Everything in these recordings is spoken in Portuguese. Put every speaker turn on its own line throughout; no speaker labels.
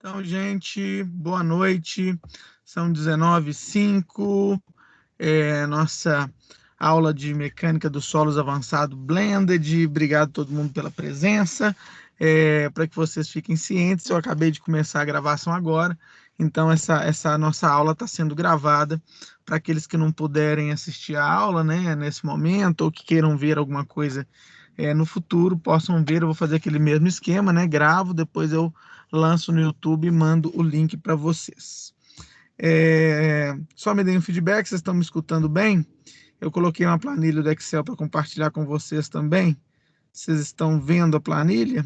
Então, gente, boa noite. São 19h05. Nossa aula de mecânica dos solos avançado Blended. Obrigado a todo mundo pela presença. Para que vocês fiquem cientes, eu acabei de começar a gravação agora, então essa nossa aula está sendo gravada para aqueles que não puderem assistir a aula, né, nesse momento, ou que queiram ver alguma coisa no futuro, possam ver. Eu vou fazer aquele mesmo esquema, né? Gravo, depois eu lanço no YouTube e mando o link para vocês. Só me deem um feedback, vocês estão me escutando bem? Eu coloquei uma planilha do Excel para compartilhar com vocês também. Vocês estão vendo a planilha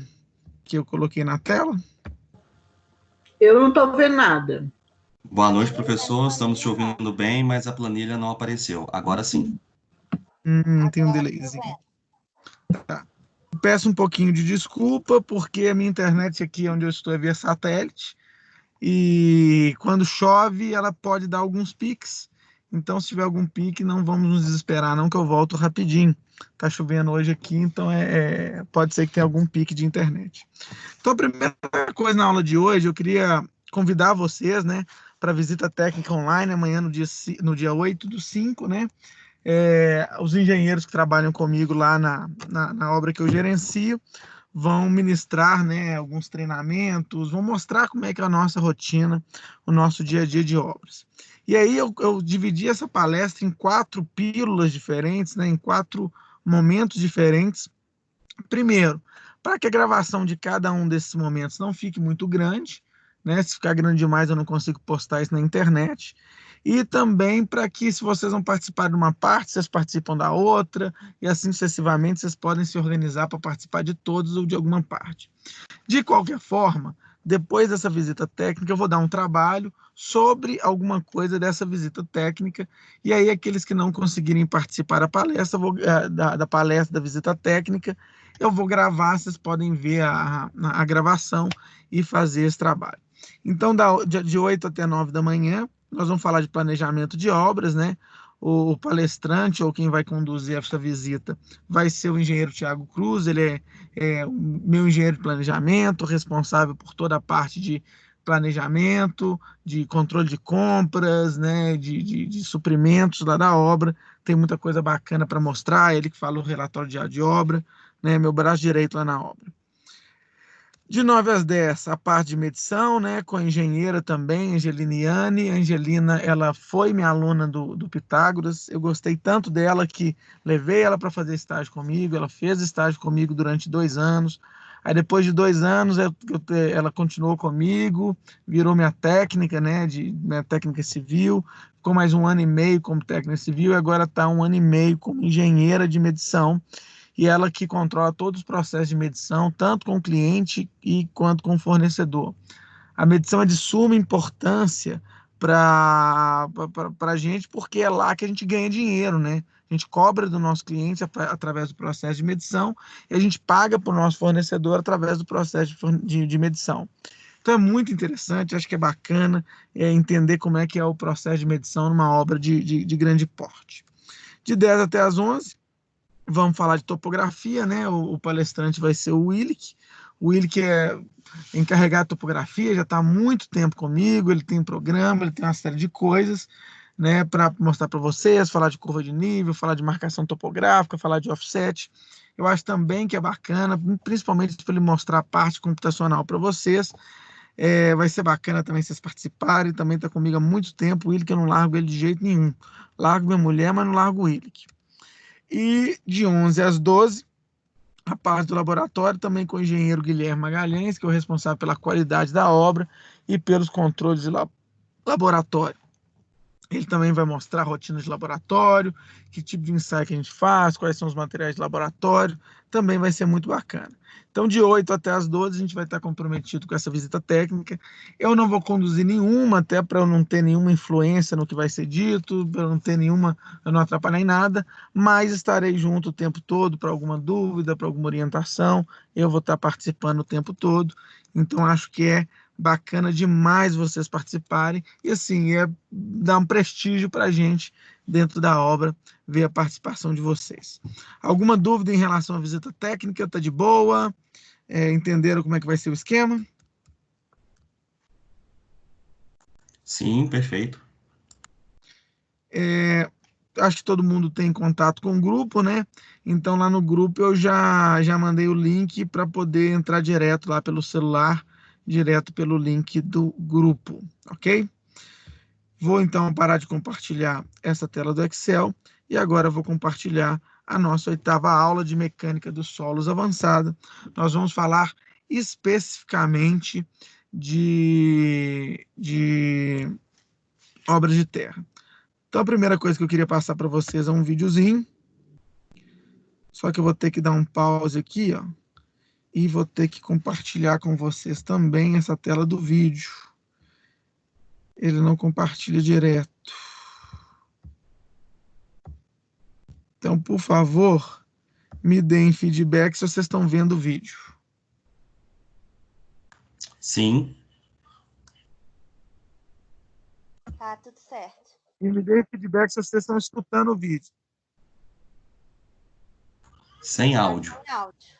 que eu coloquei na tela?
Eu não estou vendo nada.
Boa noite, professor. Estamos te ouvindo bem, mas a planilha não apareceu. Agora sim.
Tem um delayzinho. Tá. Peço um pouquinho de desculpa, porque a minha internet aqui onde eu estou é via satélite, e quando chove ela pode dar alguns piques. Então, se tiver algum pique, não vamos nos desesperar não, que eu volto rapidinho. Tá chovendo hoje aqui, então pode ser que tenha algum pique de internet. Então, a primeira coisa na aula de hoje, eu queria convidar vocês, né, para a visita técnica online amanhã no dia 8/5, né? Os engenheiros que trabalham comigo lá na obra que eu gerencio vão ministrar, né, alguns treinamentos, vão mostrar como é que é a nossa rotina, o nosso dia a dia de obras. E aí eu dividi essa palestra em 4 pílulas diferentes, né, em 4 momentos diferentes. Primeiro, para que a gravação de cada um desses momentos não fique muito grande, né? Se ficar grande demais, eu não consigo postar isso na internet. E também para que, se vocês não participarem de uma parte, vocês participam da outra, e assim sucessivamente, vocês podem se organizar para participar de todos ou de alguma parte. De qualquer forma, depois dessa visita técnica, eu vou dar um trabalho sobre alguma coisa dessa visita técnica, e aí aqueles que não conseguirem participar da palestra, da palestra da visita técnica, eu vou gravar, vocês podem ver a gravação e fazer esse trabalho. Então, de 8 até 9 da manhã, nós vamos falar de planejamento de obras, né? O palestrante ou quem vai conduzir essa visita vai ser o engenheiro Tiago Cruz. Ele é o meu engenheiro de planejamento, responsável por toda a parte de planejamento, de controle de compras, né, de suprimentos lá da obra. Tem muita coisa bacana para mostrar. Ele que fala o relatório diário de obra, né, meu braço direito lá na obra. De 9 às 10, a parte de medição, né, com a engenheira também, Angeliniane. A Angelina, ela foi minha aluna do Pitágoras. Eu gostei tanto dela que levei ela para fazer estágio comigo. Ela fez estágio comigo durante 2 anos. Aí, depois de 2 anos, ela continuou comigo, virou minha técnica, né, minha técnica civil. Ficou mais 1 ano e meio como técnica civil e agora está 1 ano e meio como engenheira de medição. E ela que controla todos os processos de medição, tanto com o cliente quanto com o fornecedor. A medição é de suma importância para a gente, porque é lá que a gente ganha dinheiro, né? A gente cobra do nosso cliente através do processo de medição e a gente paga para o nosso fornecedor através do processo de medição. Então é muito interessante, acho que é bacana entender como é que é o processo de medição numa obra de grande porte. De 10 até as 11, vamos falar de topografia, né? O palestrante vai ser o Willick. O Willick é encarregado de topografia, já está há muito tempo comigo. Ele tem programa, ele tem uma série de coisas, né, para mostrar para vocês, falar de curva de nível, falar de marcação topográfica, falar de offset. Eu acho também que é bacana, principalmente para ele mostrar a parte computacional para vocês. Vai ser bacana também vocês participarem. Também está comigo há muito tempo. O Willick, eu não largo ele de jeito nenhum. Largo minha mulher, mas não largo o Willick. E de 11 às 12, a parte do laboratório, também com o engenheiro Guilherme Magalhães, que é o responsável pela qualidade da obra e pelos controles de laboratório. Ele também vai mostrar a rotina de laboratório, que tipo de ensaio que a gente faz, quais são os materiais de laboratório. Também vai ser muito bacana. Então, de 8 até as 12, a gente vai estar comprometido com essa visita técnica. Eu não vou conduzir nenhuma, até para eu não ter nenhuma influência no que vai ser dito, para eu não ter nenhuma, eu não atrapalhar em nada, mas estarei junto o tempo todo para alguma dúvida, para alguma orientação. Eu vou estar participando o tempo todo. Então, acho que é bacana demais vocês participarem e assim dar um prestígio para a gente dentro da obra, ver a participação de vocês. Alguma dúvida em relação à visita técnica? Tá de boa? Entenderam como é que vai ser o esquema?
Sim, perfeito.
Acho que todo mundo tem contato com o grupo, né? Então lá no grupo eu já mandei o link para poder entrar direto lá pelo celular, direto pelo link do grupo, ok? Vou então parar de compartilhar essa tela do Excel e agora vou compartilhar a nossa oitava aula de mecânica dos solos avançada. Nós vamos falar especificamente de obras de terra. Então, a primeira coisa que eu queria passar para vocês é um videozinho. Só que eu vou ter que dar um pause aqui, ó, e vou ter que compartilhar com vocês também essa tela do vídeo. Ele não compartilha direto. Então, por favor, me deem feedback se vocês estão vendo o vídeo.
Sim,
Tá tudo certo.
E me deem feedback se vocês estão escutando o vídeo.
sem áudio.
Sem áudio.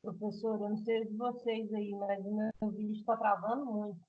Professor, eu não sei de vocês aí, mas o meu vídeo está travando muito.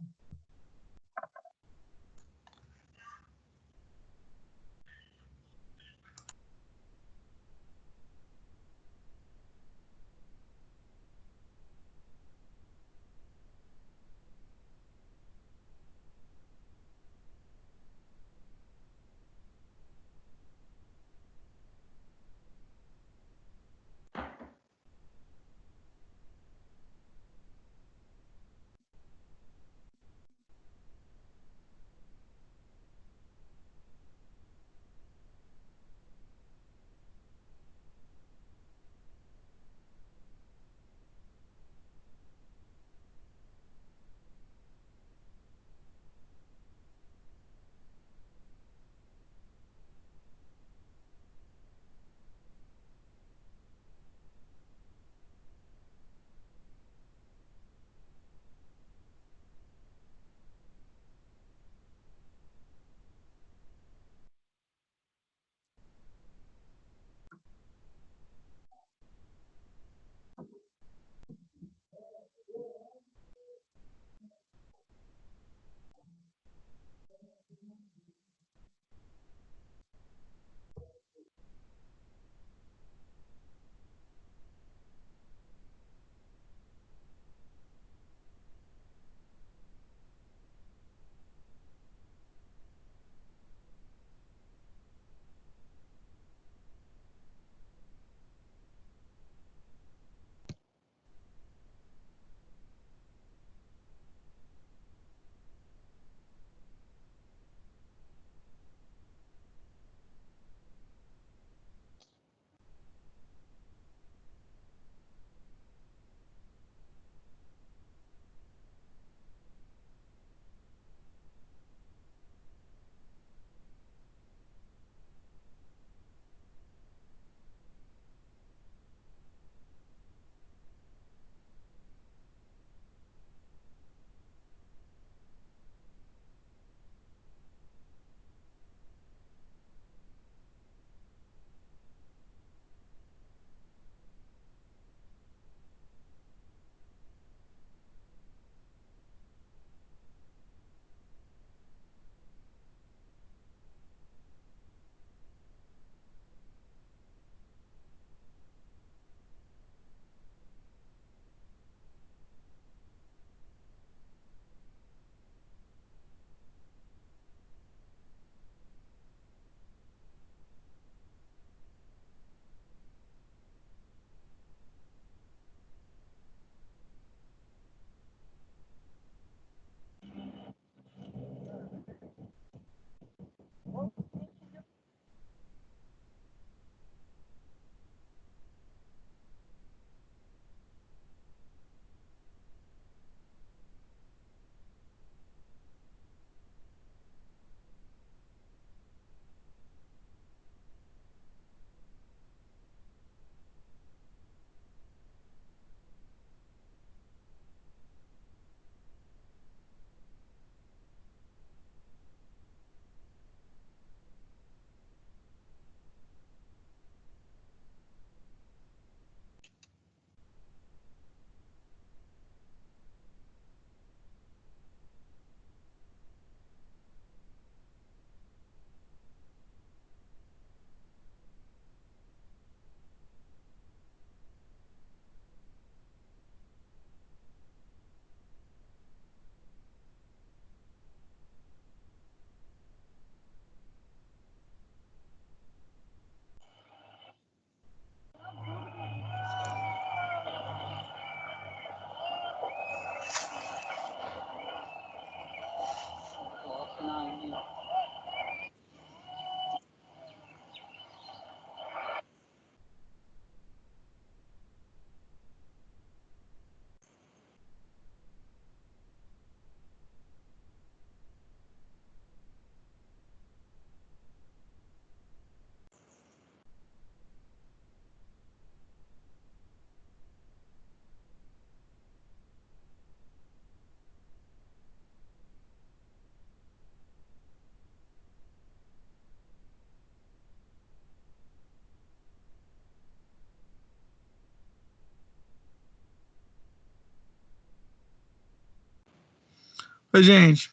Oi, gente.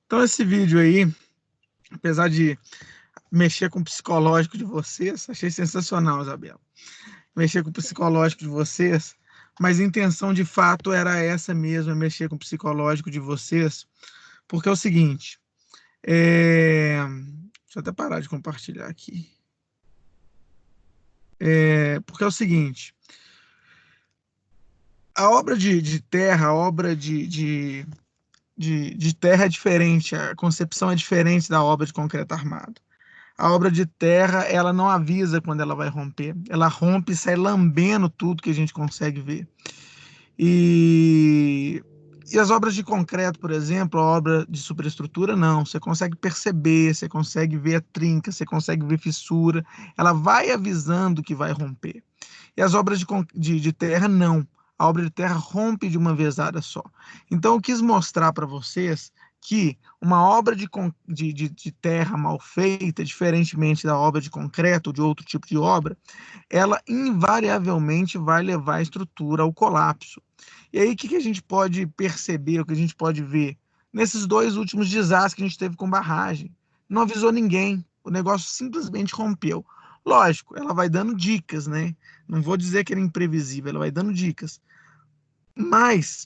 Então, esse vídeo aí, apesar de mexer com o psicológico de vocês, achei sensacional, Isabela. Mexer com o psicológico de vocês, mas a intenção de fato era essa mesmo, é mexer com o psicológico de vocês, porque é o seguinte, deixa eu até parar de compartilhar aqui. Porque é o seguinte, a obra de terra, a obra de terra é diferente, a concepção é diferente da obra de concreto armado. A obra de terra, ela não avisa quando ela vai romper. Ela rompe e sai lambendo tudo que a gente consegue ver. E as obras de concreto, por exemplo, a obra de superestrutura, não. Você consegue perceber, você consegue ver a trinca, você consegue ver fissura. Ela vai avisando que vai romper. E as obras de terra, não. A obra de terra rompe de uma vezada só. Então, eu quis mostrar para vocês que uma obra de terra mal feita, diferentemente da obra de concreto ou de outro tipo de obra, ela invariavelmente vai levar a estrutura ao colapso. E aí, o que a gente pode perceber, o que a gente pode ver? Nesses 2 últimos desastres que a gente teve com barragem, não avisou ninguém, o negócio simplesmente rompeu. Lógico, ela vai dando dicas, né? Não vou dizer que era imprevisível, ela vai dando dicas. Mas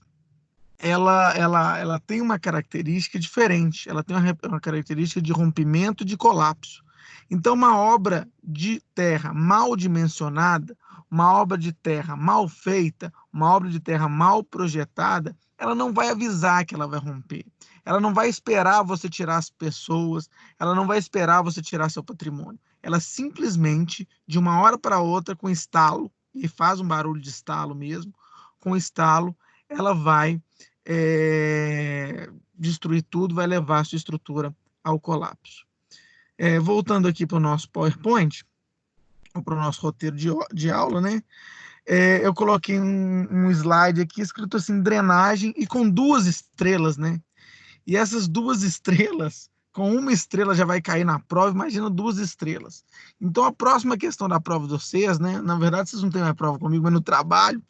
ela tem uma característica diferente, ela tem uma característica de rompimento e de colapso. Então, uma obra de terra mal dimensionada, uma obra de terra mal feita, uma obra de terra mal projetada, ela não vai avisar que ela vai romper. Ela não vai esperar você tirar as pessoas, ela não vai esperar você tirar seu patrimônio. Ela simplesmente, de uma hora para outra, com estalo, e faz um barulho de estalo mesmo, com estalo, ela vai destruir tudo, vai levar a sua estrutura ao colapso. Voltando aqui para o nosso PowerPoint, ou para o nosso roteiro de aula, né? Eu coloquei um slide aqui escrito assim, drenagem, e com 2 estrelas, né? E essas 2 estrelas, com 1 estrela já vai cair na prova, imagina 2 estrelas. Então, a próxima questão da prova de vocês, né? Na verdade, vocês não têm mais prova comigo, mas no trabalho,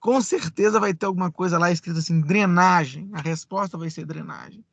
com certeza vai ter alguma coisa lá escrita assim, drenagem. A resposta vai ser drenagem.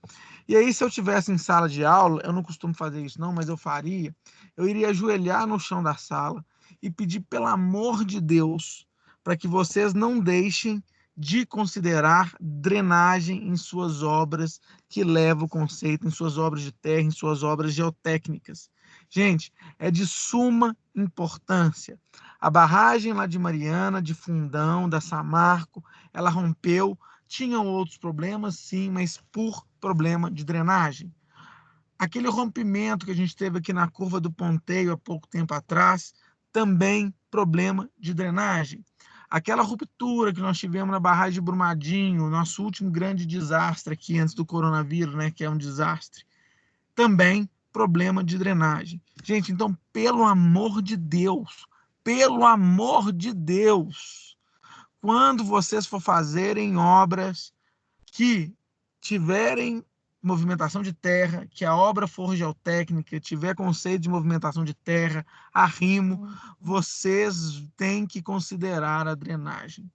E aí, se eu tivesse em sala de aula, eu não costumo fazer isso não, mas eu faria, eu iria ajoelhar no chão da sala e pedir, pelo amor de Deus, para que vocês não deixem de considerar drenagem em suas obras que levam o conceito, em suas obras de terra, em suas obras geotécnicas. Gente, é de suma importância. A barragem lá de Mariana, de Fundão, da Samarco, ela rompeu. Tinham outros problemas, sim, mas por problema de drenagem. Aquele rompimento que a gente teve aqui na curva do Ponteio há pouco tempo atrás, também problema de drenagem. Aquela ruptura que nós tivemos na barragem de Brumadinho, nosso último grande desastre aqui antes do coronavírus, né, que é um desastre, também problema de drenagem. Gente, então, pelo amor de Deus, quando vocês for fazerem obras que tiverem movimentação de terra, que a obra for geotécnica, tiver conceito de movimentação de terra, arrimo, vocês têm que considerar a drenagem.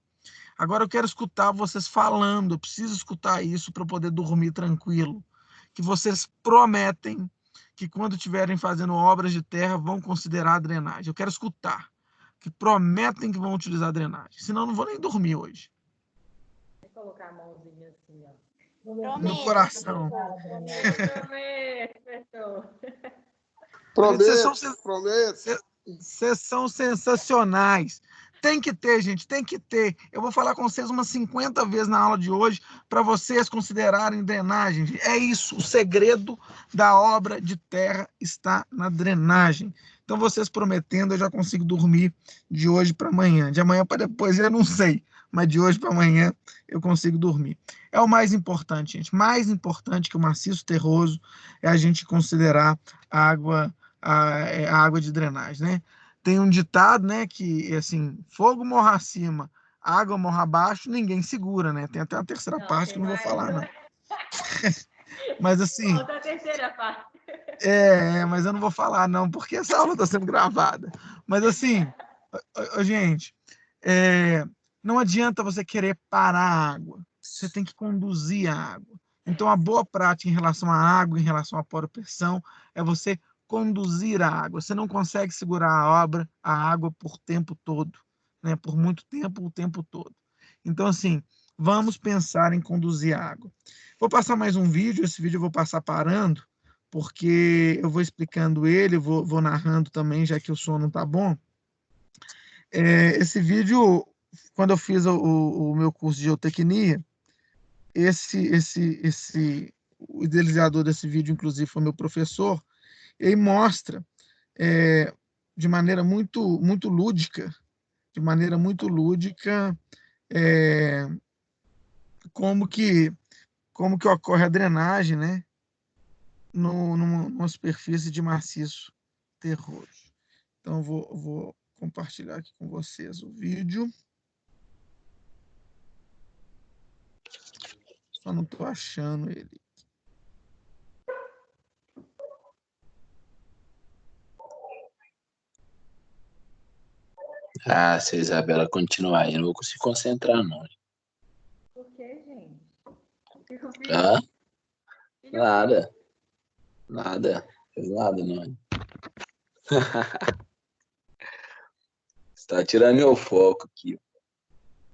Agora eu quero escutar vocês falando, eu preciso escutar isso para poder dormir tranquilo. Que vocês prometem que quando estiverem fazendo obras de terra vão considerar a drenagem. Eu quero escutar. Que prometem que vão utilizar a drenagem. Senão eu não vou nem dormir hoje.
Vou colocar a mãozinha assim, ó.
No coração.
Prometo.
Vocês são sensacionais. Tem que ter, gente, tem que ter. Eu vou falar com vocês umas 50 vezes na aula de hoje para vocês considerarem drenagem. É isso, o segredo da obra de terra está na drenagem. Então, vocês prometendo, eu já consigo dormir de hoje para amanhã. De amanhã para depois, eu não sei, mas de hoje para amanhã eu consigo dormir. É o mais importante, gente. Mais importante que o maciço terroso é a gente considerar a água de drenagem, né? Tem um ditado, né, que assim, fogo morra acima, água morra abaixo, ninguém segura, né? Tem até a terceira parte que eu não vou falar, não. Mas assim,
Falta a terceira parte.
mas eu não vou falar, não, porque essa aula está sendo gravada. Mas assim, gente, não adianta você querer parar a água, você tem que conduzir a água. Então, a boa prática em relação à água, em relação à poropressão, é você conduzir a água. Você não consegue segurar a água por tempo todo, né? Por muito tempo, o tempo todo. Então, assim, vamos pensar em conduzir a água. Vou passar mais um vídeo, esse vídeo eu vou passar parando, porque eu vou explicando ele, vou narrando também, já que o som não está bom. Esse vídeo, quando eu fiz o meu curso de geotecnia, o idealizador desse vídeo, inclusive, foi meu professor, e aí mostra de maneira muito lúdica, como que ocorre a drenagem, né, numa superfície de maciço terroso. Então, eu vou compartilhar aqui com vocês o vídeo. Só não estou achando ele.
Se a Isabela continuar aí, eu não vou conseguir concentrar, não.
Por quê, gente?
Nada. Fez nada, não. Você tá tirando meu foco aqui.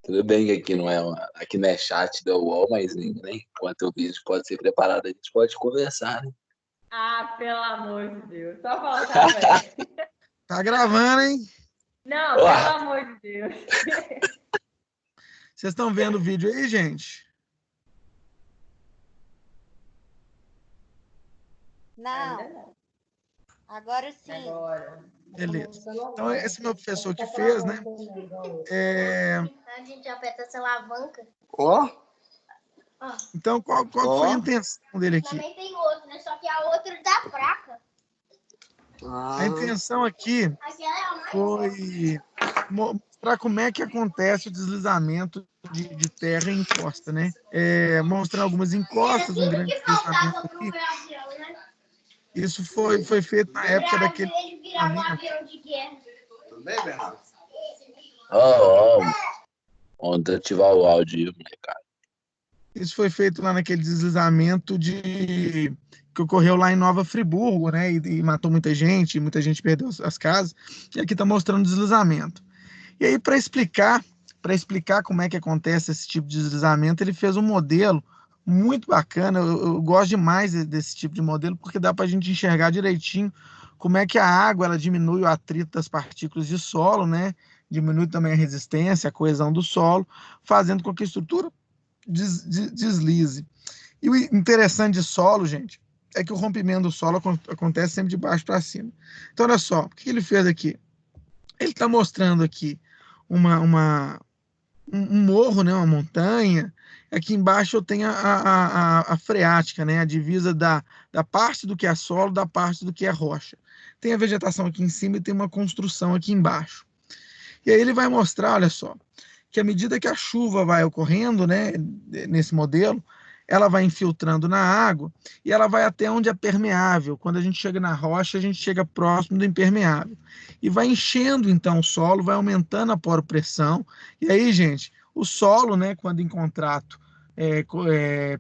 Tudo bem que aqui não é chat da UOL, mas enquanto o vídeo pode ser preparado, a gente pode conversar, né?
Pelo amor de Deus. Só faltava aí.
Tá gravando, hein?
Não, pelo amor de Deus.
Vocês estão vendo o vídeo aí, gente?
Não. Agora sim.
Agora.
Beleza. Então, esse meu professor que fez, né?
A gente aperta essa alavanca.
Então, qual foi a intenção dele aqui?
Também tem outro, né? Só que a outra da fraca.
A intenção aqui foi mostrar como é que acontece o deslizamento de terra em encosta, né? Mostrando algumas encostas, um grande deslizamento aqui. Isso foi feito na época daquele...
Tudo bem, Bernardo? Vamos ativar o áudio aí, molecada.
Isso foi feito lá naquele deslizamento que ocorreu lá em Nova Friburgo, né? E matou muita gente perdeu as casas. E aqui está mostrando o deslizamento. E aí, para explicar como é que acontece esse tipo de deslizamento, ele fez um modelo muito bacana. Eu gosto demais desse tipo de modelo, porque dá para a gente enxergar direitinho como é que a água ela diminui o atrito das partículas de solo, né? Diminui também a resistência, a coesão do solo, fazendo com que a estrutura deslize. E o interessante de solo, gente, é que o rompimento do solo acontece sempre de baixo para cima. Então, olha só, o que ele fez aqui? Ele está mostrando aqui um morro, né, uma montanha. Aqui embaixo eu tenho a freática, né, a divisa da parte do que é solo, da parte do que é rocha. Tem a vegetação aqui em cima e tem uma construção aqui embaixo. E aí ele vai mostrar, olha só, que à medida que a chuva vai ocorrendo, né, nesse modelo, ela vai infiltrando na água e ela vai até onde é permeável. Quando a gente chega na rocha, a gente chega próximo do impermeável. E vai enchendo, então, o solo, vai aumentando a poropressão. E aí, gente, o solo, né, quando em contrato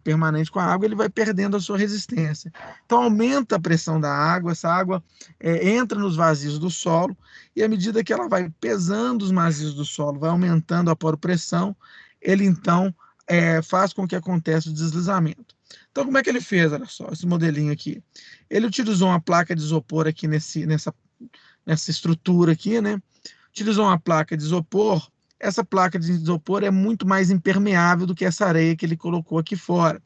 permanente com a água, ele vai perdendo a sua resistência. Então, aumenta a pressão da água, essa água entra nos vazios do solo, e à medida que ela vai pesando os vazios do solo, vai aumentando a poropressão, ele, então, faz com que aconteça o deslizamento. Então, como é que ele fez? Olha só, esse modelinho aqui. Ele utilizou uma placa de isopor aqui nessa estrutura aqui, né? utilizou uma placa de isopor. Essa placa de isopor é muito mais impermeável do que essa areia que ele colocou aqui fora.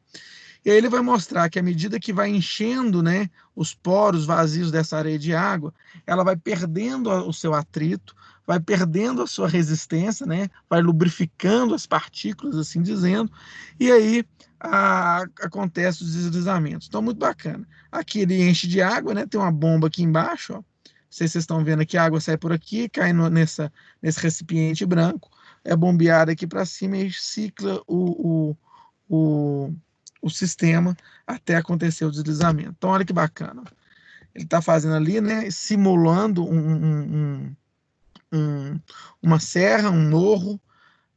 E aí ele vai mostrar que à medida que vai enchendo, né, os poros vazios dessa areia de água, ela vai perdendo o seu atrito, vai perdendo a sua resistência, né, vai lubrificando as partículas, assim dizendo, e aí acontece os deslizamentos. Então, muito bacana. Aqui ele enche de água, né, tem uma bomba aqui embaixo, ó. Não sei se vocês estão vendo aqui, a água sai por aqui, cai nesse recipiente branco, é bombeada aqui para cima e cicla o sistema até acontecer o deslizamento. Então, olha que bacana. Ele está fazendo ali, né, simulando uma serra, um morro,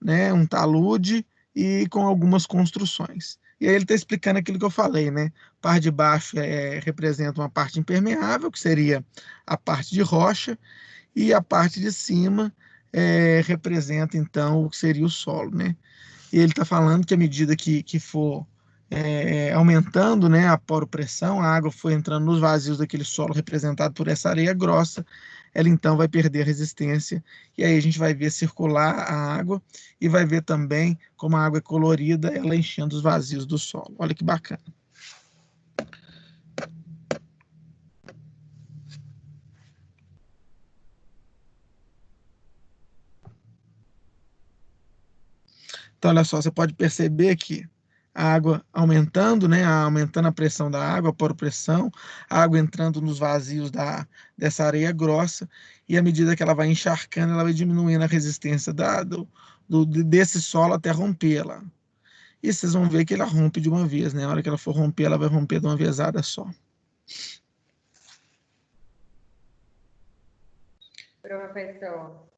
né, um talude e com algumas construções. E aí ele está explicando aquilo que eu falei, né? A parte de baixo representa uma parte impermeável, que seria a parte de rocha, e a parte de cima representa, então, o que seria o solo, né? E ele está falando que à medida que for aumentando, né, a poropressão, a água foi entrando nos vazios daquele solo representado por essa areia grossa, ela então vai perder a resistência, e aí a gente vai ver circular a água, e vai ver também como a água é colorida, ela enchendo os vazios do solo. Olha que bacana. Então, olha só, você pode perceber que a água aumentando, né, aumentando a pressão da água, a poropressão, a água entrando nos vazios dessa areia grossa, e à medida que ela vai encharcando, ela vai diminuindo a resistência desse solo até rompê-la. E vocês vão ver que ela rompe de uma vez, né? Na hora que ela for romper, ela vai romper de uma vezada só.
Professor,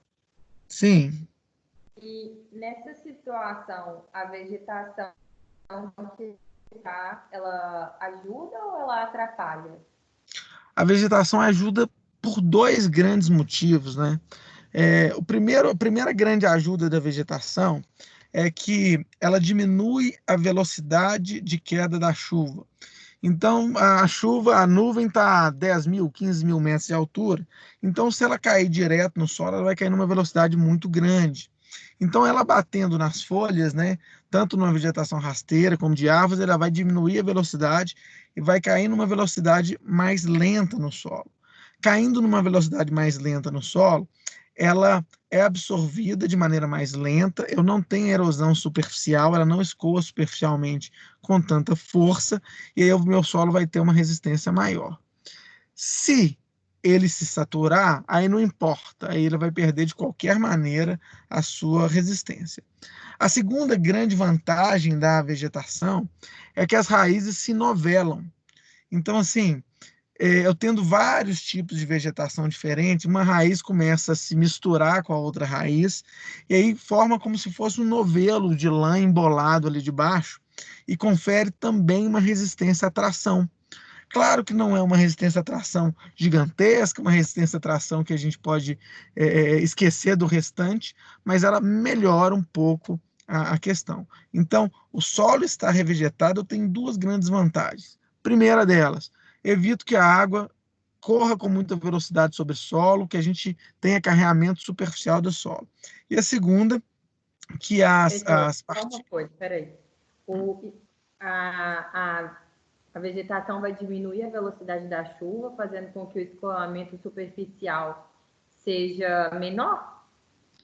Sim.
e nessa situação, a vegetação ela ajuda ou ela atrapalha?
A vegetação ajuda por dois grandes motivos, né? A primeira grande ajuda da vegetação é que ela diminui a velocidade de queda da chuva. Então, a nuvem está a 10 mil, 15 mil metros de altura. Então, se ela cair direto no solo, ela vai cair numa velocidade muito grande. Então, ela batendo nas folhas, né, tanto numa vegetação rasteira como de árvores, ela vai diminuir a velocidade e vai cair numa velocidade mais lenta no solo. Caindo numa velocidade mais lenta no solo, ela é absorvida de maneira mais lenta, eu não tenho erosão superficial, ela não escoa superficialmente com tanta força, e aí o meu solo vai ter uma resistência maior. Se ele se saturar, aí não importa, aí ele vai perder de qualquer maneira a sua resistência. A segunda grande vantagem da vegetação é que as raízes se novelam. Então, assim, eu tendo vários tipos de vegetação diferentes, uma raiz começa a se misturar com a outra raiz, e aí forma como se fosse um novelo de lã embolado ali de baixo, e confere também uma resistência à tração. Claro que não é uma resistência à tração gigantesca, uma resistência à tração que a gente pode esquecer do restante, mas ela melhora um pouco a questão. Então, o solo estar revegetado tem duas grandes vantagens. Primeira delas, evito que a água corra com muita velocidade sobre o solo, que a gente tenha carreamento superficial do solo. E a segunda, que as
partículas... Uma coisa, peraí. A vegetação vai diminuir a velocidade da chuva, fazendo com que o escoamento superficial seja menor?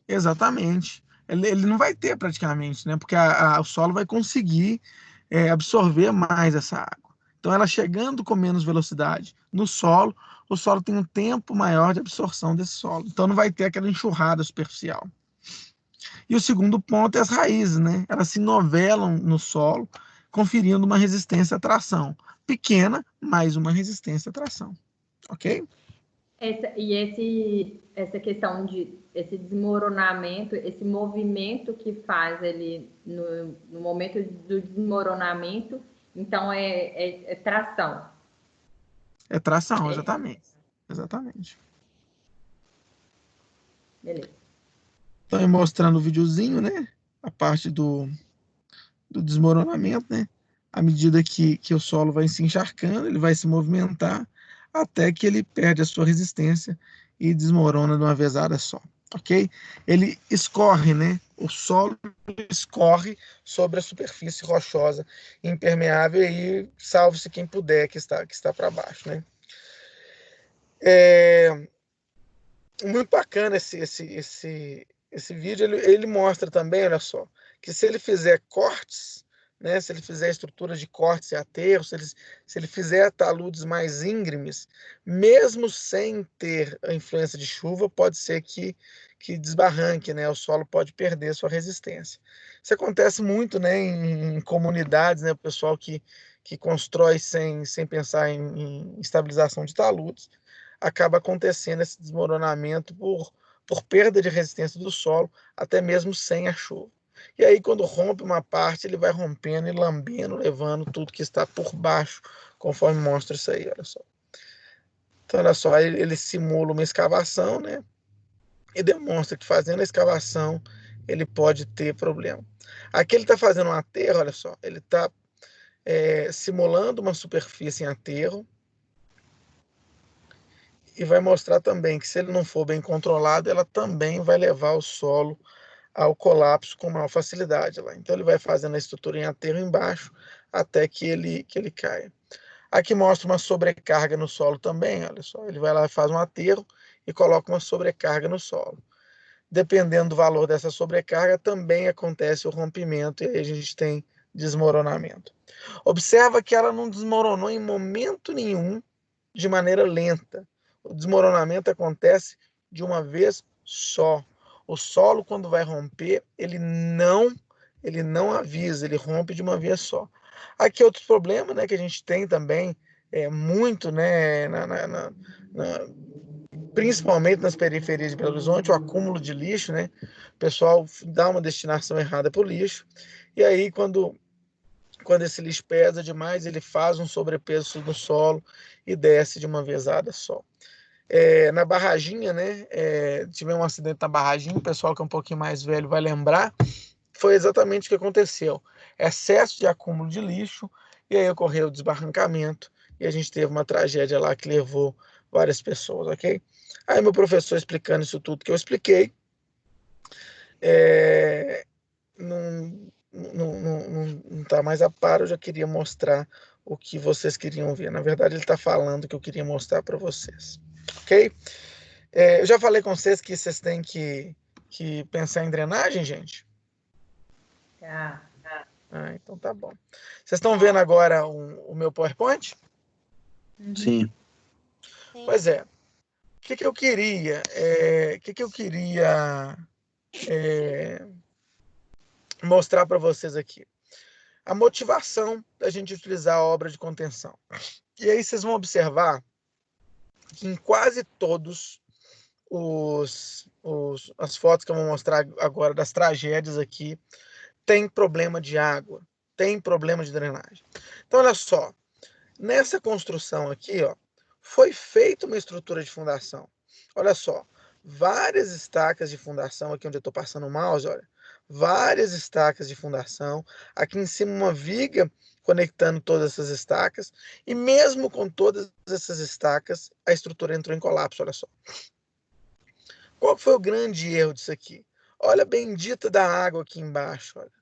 Exatamente. Ele não vai ter praticamente, né? Porque o solo vai conseguir absorver mais essa água. Então, ela chegando com menos velocidade no solo, o solo tem um tempo maior de absorção desse solo. Então, não vai ter aquela enxurrada superficial. E o segundo ponto é as raízes, né? Elas se novelam no solo, conferindo uma resistência à tração. Pequena, mas uma resistência à tração. Ok?
Essa questão de esse desmoronamento, esse movimento que faz ele no momento do desmoronamento, então é tração.
É tração, exatamente. Exatamente.
Beleza.
Então, mostrando o videozinho, né? A parte do desmoronamento, né? À medida que o solo vai se encharcando, ele vai se movimentar até que ele perde a sua resistência e desmorona de uma vezada só. ok? Ele escorre, né? O solo escorre sobre a superfície rochosa impermeável e salve-se quem puder que está para baixo, né? Muito bacana esse vídeo. Ele mostra também, olha só, que se ele fizer cortes, né, se ele fizer estruturas de cortes e aterros, se ele fizer taludes mais íngremes, mesmo sem ter a influência de chuva, pode ser que desbarranque, né, o solo pode perder sua resistência. Isso acontece muito, né, em comunidades, né, o pessoal que constrói sem pensar em estabilização de taludes, acaba acontecendo esse desmoronamento por perda de resistência do solo, até mesmo sem a chuva. E aí, quando rompe uma parte, ele vai rompendo e lambendo, levando tudo que está por baixo, conforme mostra isso aí, olha só. Então, olha só, ele simula uma escavação, né? E demonstra que fazendo a escavação, ele pode ter problema. Aqui ele está fazendo um aterro, olha só, ele está simulando uma superfície em aterro, e vai mostrar também que se ele não for bem controlado, ela também vai levar o solo ao colapso com maior facilidade lá. Então ele vai fazendo a estrutura em aterro embaixo até que ele caia. Aqui mostra uma sobrecarga no solo também, olha só. Ele vai lá e faz um aterro e coloca uma sobrecarga no solo. Dependendo do valor dessa sobrecarga, também acontece o rompimento e aí a gente tem desmoronamento. Observa que ela não desmoronou em momento nenhum de maneira lenta. O desmoronamento acontece de uma vez só. O solo, quando vai romper, ele não avisa, ele rompe de uma vez só. Aqui outro problema, né, que a gente tem também, muito, né, principalmente nas periferias de Belo Horizonte, o acúmulo de lixo, né? O pessoal dá uma destinação errada para o lixo, e aí quando esse lixo pesa demais, ele faz um sobrepeso no solo e desce de uma vezada só. Na barraginha, né? Tivemos um acidente na barraginha, o pessoal que é um pouquinho mais velho vai lembrar, foi exatamente o que aconteceu. Excesso de acúmulo de lixo, e aí ocorreu o desbarrancamento, e a gente teve uma tragédia lá que levou várias pessoas, ok? Aí meu professor explicando isso tudo que eu expliquei, não está mais a par, eu já queria mostrar o que vocês queriam ver. Na verdade, ele está falando o que eu queria mostrar para vocês, ok? Eu já falei com vocês que vocês têm que pensar em drenagem, gente? Então tá bom. Vocês estão vendo agora o meu PowerPoint?
Sim.
Pois é. O que eu queria? Mostrar para vocês aqui. A motivação da gente utilizar a obra de contenção. E aí vocês vão observar que em quase todos as fotos que eu vou mostrar agora das tragédias aqui, tem problema de água, tem problema de drenagem. Então, olha só, nessa construção aqui, ó, foi feita uma estrutura de fundação. Olha só, várias estacas de fundação, aqui onde eu estou passando o mouse, olha, várias estacas de fundação, aqui em cima uma viga conectando todas essas estacas, e mesmo com todas essas estacas, a estrutura entrou em colapso, olha só. Qual foi o grande erro disso aqui? Olha a bendita da água aqui embaixo, olha.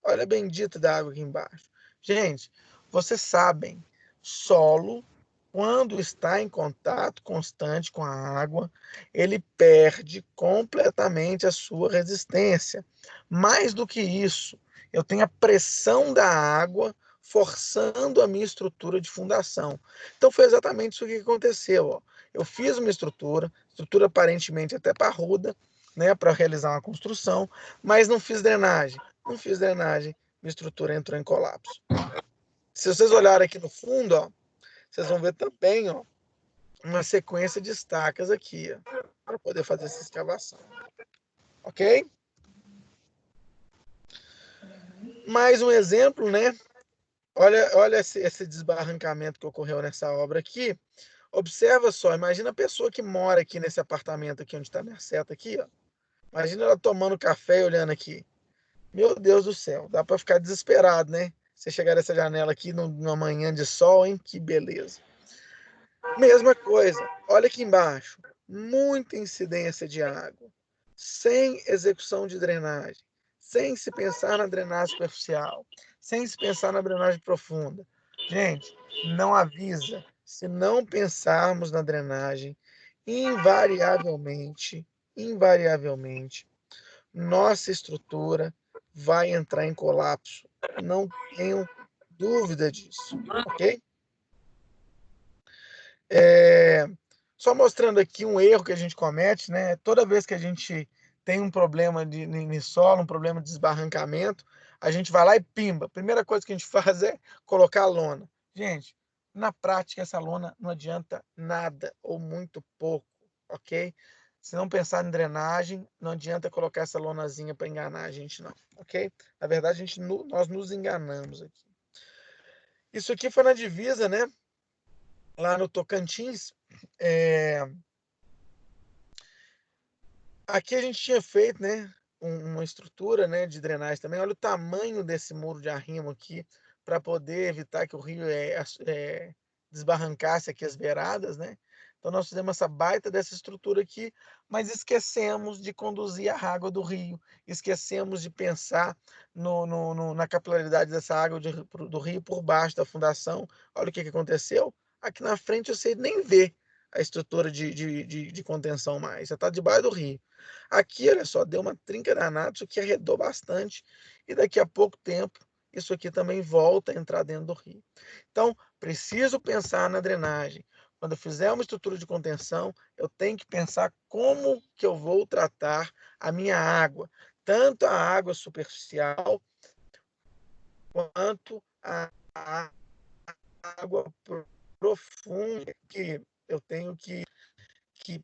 Olha a bendita da água aqui embaixo. Gente, vocês sabem, solo, quando está em contato constante com a água, ele perde completamente a sua resistência. Mais do que isso, eu tenho a pressão da água forçando a minha estrutura de fundação. Então foi exatamente isso que aconteceu. Ó. Eu fiz uma estrutura aparentemente até parruda, né, para realizar uma construção, mas não fiz drenagem. Não fiz drenagem, minha estrutura entrou em colapso. Se vocês olharem aqui no fundo, ó, vocês vão ver também, ó, uma sequência de estacas aqui, para poder fazer essa escavação. Ok? Mais um exemplo, né? Olha esse desbarrancamento que ocorreu nessa obra aqui. Observa só, imagina a pessoa que mora aqui nesse apartamento aqui, onde está a minha seta aqui, ó. Imagina ela tomando café e olhando aqui. Meu Deus do céu, dá para ficar desesperado, né? Você chegar nessa janela aqui numa manhã de sol, hein? Que beleza. Mesma coisa, olha aqui embaixo. Muita incidência de água. sem execução de drenagem, sem se pensar na drenagem superficial, sem se pensar na drenagem profunda. Gente, não avisa. Se não pensarmos na drenagem, invariavelmente, nossa estrutura vai entrar em colapso. Não tenho dúvida disso, ok? Só mostrando aqui um erro que a gente comete, né? Toda vez que a gente tem um problema de solo, um problema de desbarrancamento, a gente vai lá e pimba. A primeira coisa que a gente faz é colocar a lona. Gente, na prática, essa lona não adianta nada ou muito pouco, ok? Se não pensar em drenagem, não adianta colocar essa lonazinha para enganar a gente, não, ok? Na verdade, nós nos enganamos aqui. Isso aqui foi na divisa, né? Lá no Tocantins. Aqui a gente tinha feito, né, uma estrutura, né, de drenagem também. Olha o tamanho desse muro de arrimo aqui, para poder evitar que o rio desbarrancasse aqui as beiradas, né? Então nós fizemos essa baita dessa estrutura aqui, mas esquecemos de conduzir a água do rio, esquecemos de pensar na capilaridade dessa água do rio por baixo da fundação. Olha o que aconteceu. Aqui na frente você nem vê a estrutura de contenção mais, já está debaixo do rio. Aqui, olha só, deu uma trinca danada, isso aqui arredou bastante, e daqui a pouco tempo, isso aqui também volta a entrar dentro do rio. Então, preciso pensar na drenagem. Quando eu fizer uma estrutura de contenção, eu tenho que pensar como que eu vou tratar a minha água, tanto a água superficial, quanto a água profunda, que eu tenho que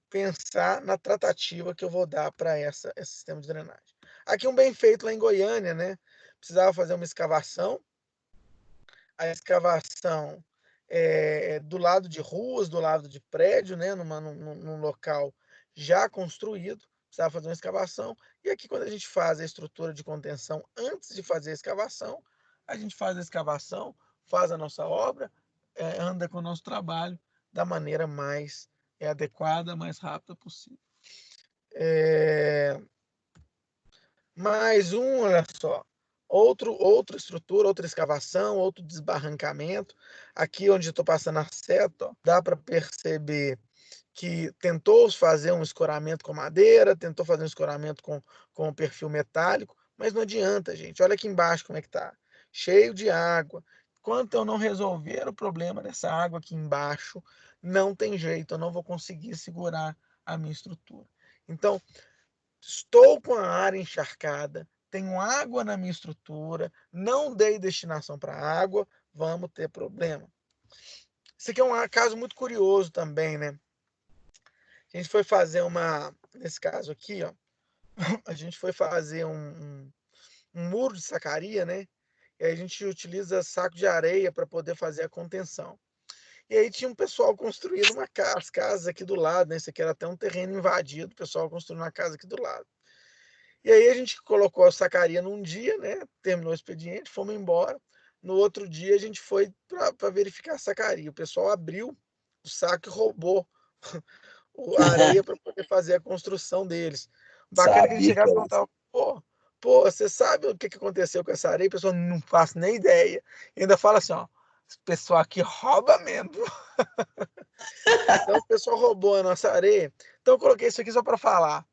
pensar na tratativa que eu vou dar para esse sistema de drenagem. Aqui um bem feito lá em Goiânia, né? Precisava fazer uma escavação. A escavação do lado de ruas, do lado de prédio, né? Num local já construído. Precisava fazer uma escavação. E aqui, quando a gente faz a estrutura de contenção antes de fazer a escavação, a gente faz a escavação, faz a nossa obra, anda com o nosso trabalho da maneira mais adequada, mais rápida possível. Mais um, olha só, outra estrutura, outra escavação, outro desbarrancamento. Aqui onde estou passando a seta, ó, dá para perceber que tentou fazer um escoramento com madeira, tentou fazer um escoramento com perfil metálico, mas não adianta, gente. Olha aqui embaixo como é que tá, cheio de água. Enquanto eu não resolver o problema dessa água aqui embaixo, não tem jeito, eu não vou conseguir segurar a minha estrutura. Então, estou com a área encharcada, tenho água na minha estrutura, não dei destinação para água, vamos ter problema. Isso aqui é um caso muito curioso também, né? A gente foi fazer nesse caso aqui, ó, a gente foi fazer um muro de sacaria, né? E aí a gente utiliza saco de areia para poder fazer a contenção. E aí tinha um pessoal construindo as casas aqui do lado, né? Esse aqui era até um terreno invadido, o pessoal construindo uma casa aqui do lado. E aí a gente colocou a sacaria num dia, né? Terminou o expediente, fomos embora. No outro dia a gente foi para verificar a sacaria. O pessoal abriu o saco e roubou a areia para poder fazer a construção deles. Bacana que a gente
Sabia que
chegava e
era isso.
perguntava, pô, você sabe o que aconteceu com essa areia? A pessoa não faz nem ideia. E ainda fala assim, ó, esse pessoal aqui rouba mesmo. Então o pessoal roubou a nossa areia. Então eu coloquei isso aqui só para falar.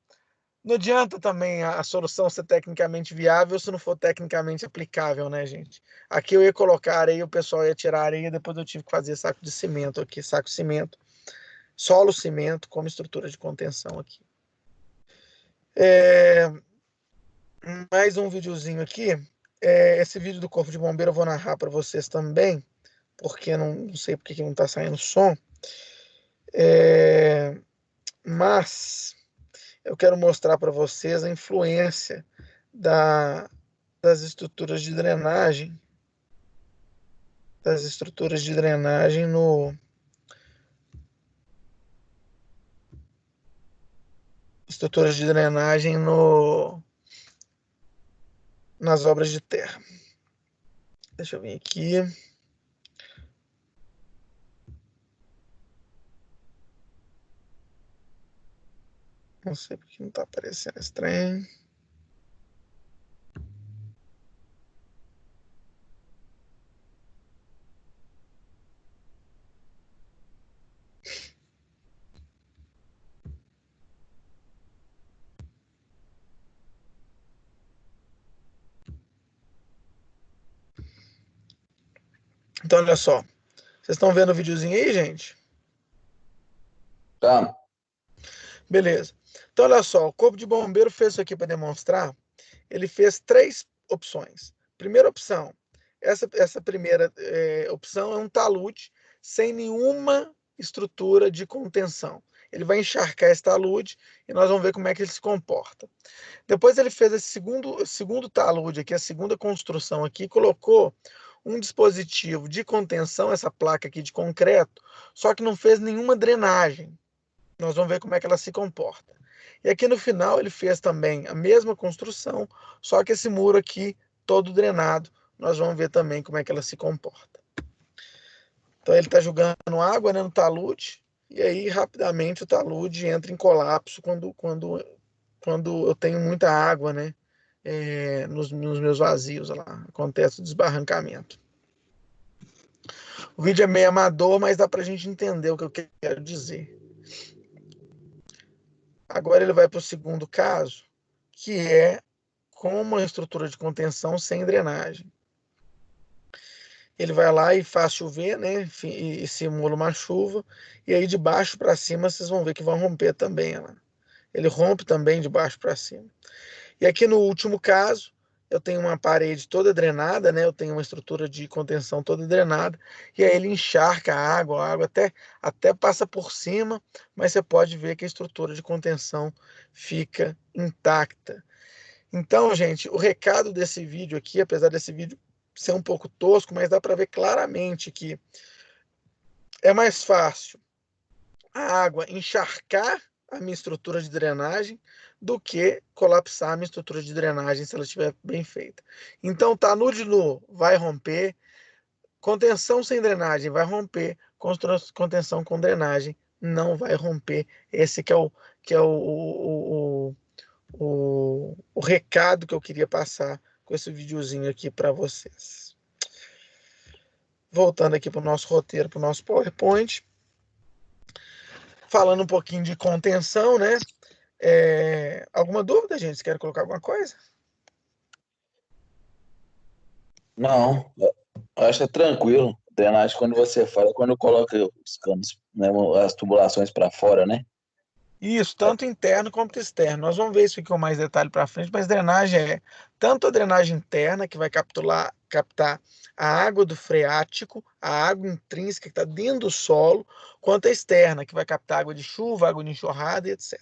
Não adianta também a solução ser tecnicamente viável se não for tecnicamente aplicável, né, gente? Aqui eu ia colocar areia, o pessoal ia tirar areia, depois eu tive que fazer saco de cimento aqui, saco de cimento, solo cimento como estrutura de contenção aqui. Mais um videozinho aqui. Esse vídeo do Corpo de Bombeiro eu vou narrar para vocês também, porque não sei porque que não está saindo som. Mas eu quero mostrar para vocês a influência das estruturas de drenagem, nas obras de terra. Deixa eu vir aqui. Não sei porque não está aparecendo esse trem. Então, olha só. Vocês estão vendo o videozinho aí, gente?
Tá.
Beleza. Então, olha só. O Corpo de Bombeiro fez isso aqui para demonstrar. Ele fez 3 opções. Primeira opção. Essa primeira opção é um talude sem nenhuma estrutura de contenção. Ele vai encharcar esse talude e nós vamos ver como é que ele se comporta. Depois ele fez esse segundo talude aqui, a segunda construção aqui, colocou um dispositivo de contenção, essa placa aqui de concreto, só que não fez nenhuma drenagem. Nós vamos ver como é que ela se comporta. E aqui no final ele fez também a mesma construção, só que esse muro aqui todo drenado. Nós vamos ver também como é que ela se comporta. Então ele está jogando água, né, no talude, e aí rapidamente o talude entra em colapso quando eu tenho muita água, né, nos meus vazios lá. Acontece o desbarrancamento. O vídeo é meio amador, mas dá para a gente entender o que eu quero dizer. Agora ele vai para o segundo caso, que é com uma estrutura de contenção sem drenagem. Ele vai lá e faz chover, né, e simula uma chuva, e aí de baixo para cima vocês vão ver que vão romper também. Lá. Ele rompe também de baixo para cima. E aqui no último caso, eu tenho uma parede toda drenada, né? Eu tenho uma estrutura de contenção toda drenada, e aí ele encharca a água até passa por cima, mas você pode ver que a estrutura de contenção fica intacta. Então, gente, o recado desse vídeo aqui, apesar desse vídeo ser um pouco tosco, mas dá para ver claramente que é mais fácil a água encharcar a minha estrutura de drenagem do que colapsar a minha estrutura de drenagem se ela estiver bem feita. Então, talude nu vai romper, contenção sem drenagem vai romper, contenção com drenagem não vai romper. Esse que é o recado que eu queria passar com esse videozinho aqui para vocês. Voltando aqui para o nosso roteiro, para o nosso PowerPoint. Falando um pouquinho de contenção, né? Alguma dúvida, gente? Quer colocar alguma coisa?
Não, eu acho que é tranquilo. Drenagem, quando você fala, quando coloca os canos, né, as tubulações para fora, né?
Isso, tanto interno quanto externo. Nós vamos ver isso aqui com mais detalhe para frente, mas drenagem é tanto a drenagem interna, que vai captar a água do freático, a água intrínseca que está dentro do solo, quanto a externa, que vai captar água de chuva, água de enxurrada e etc.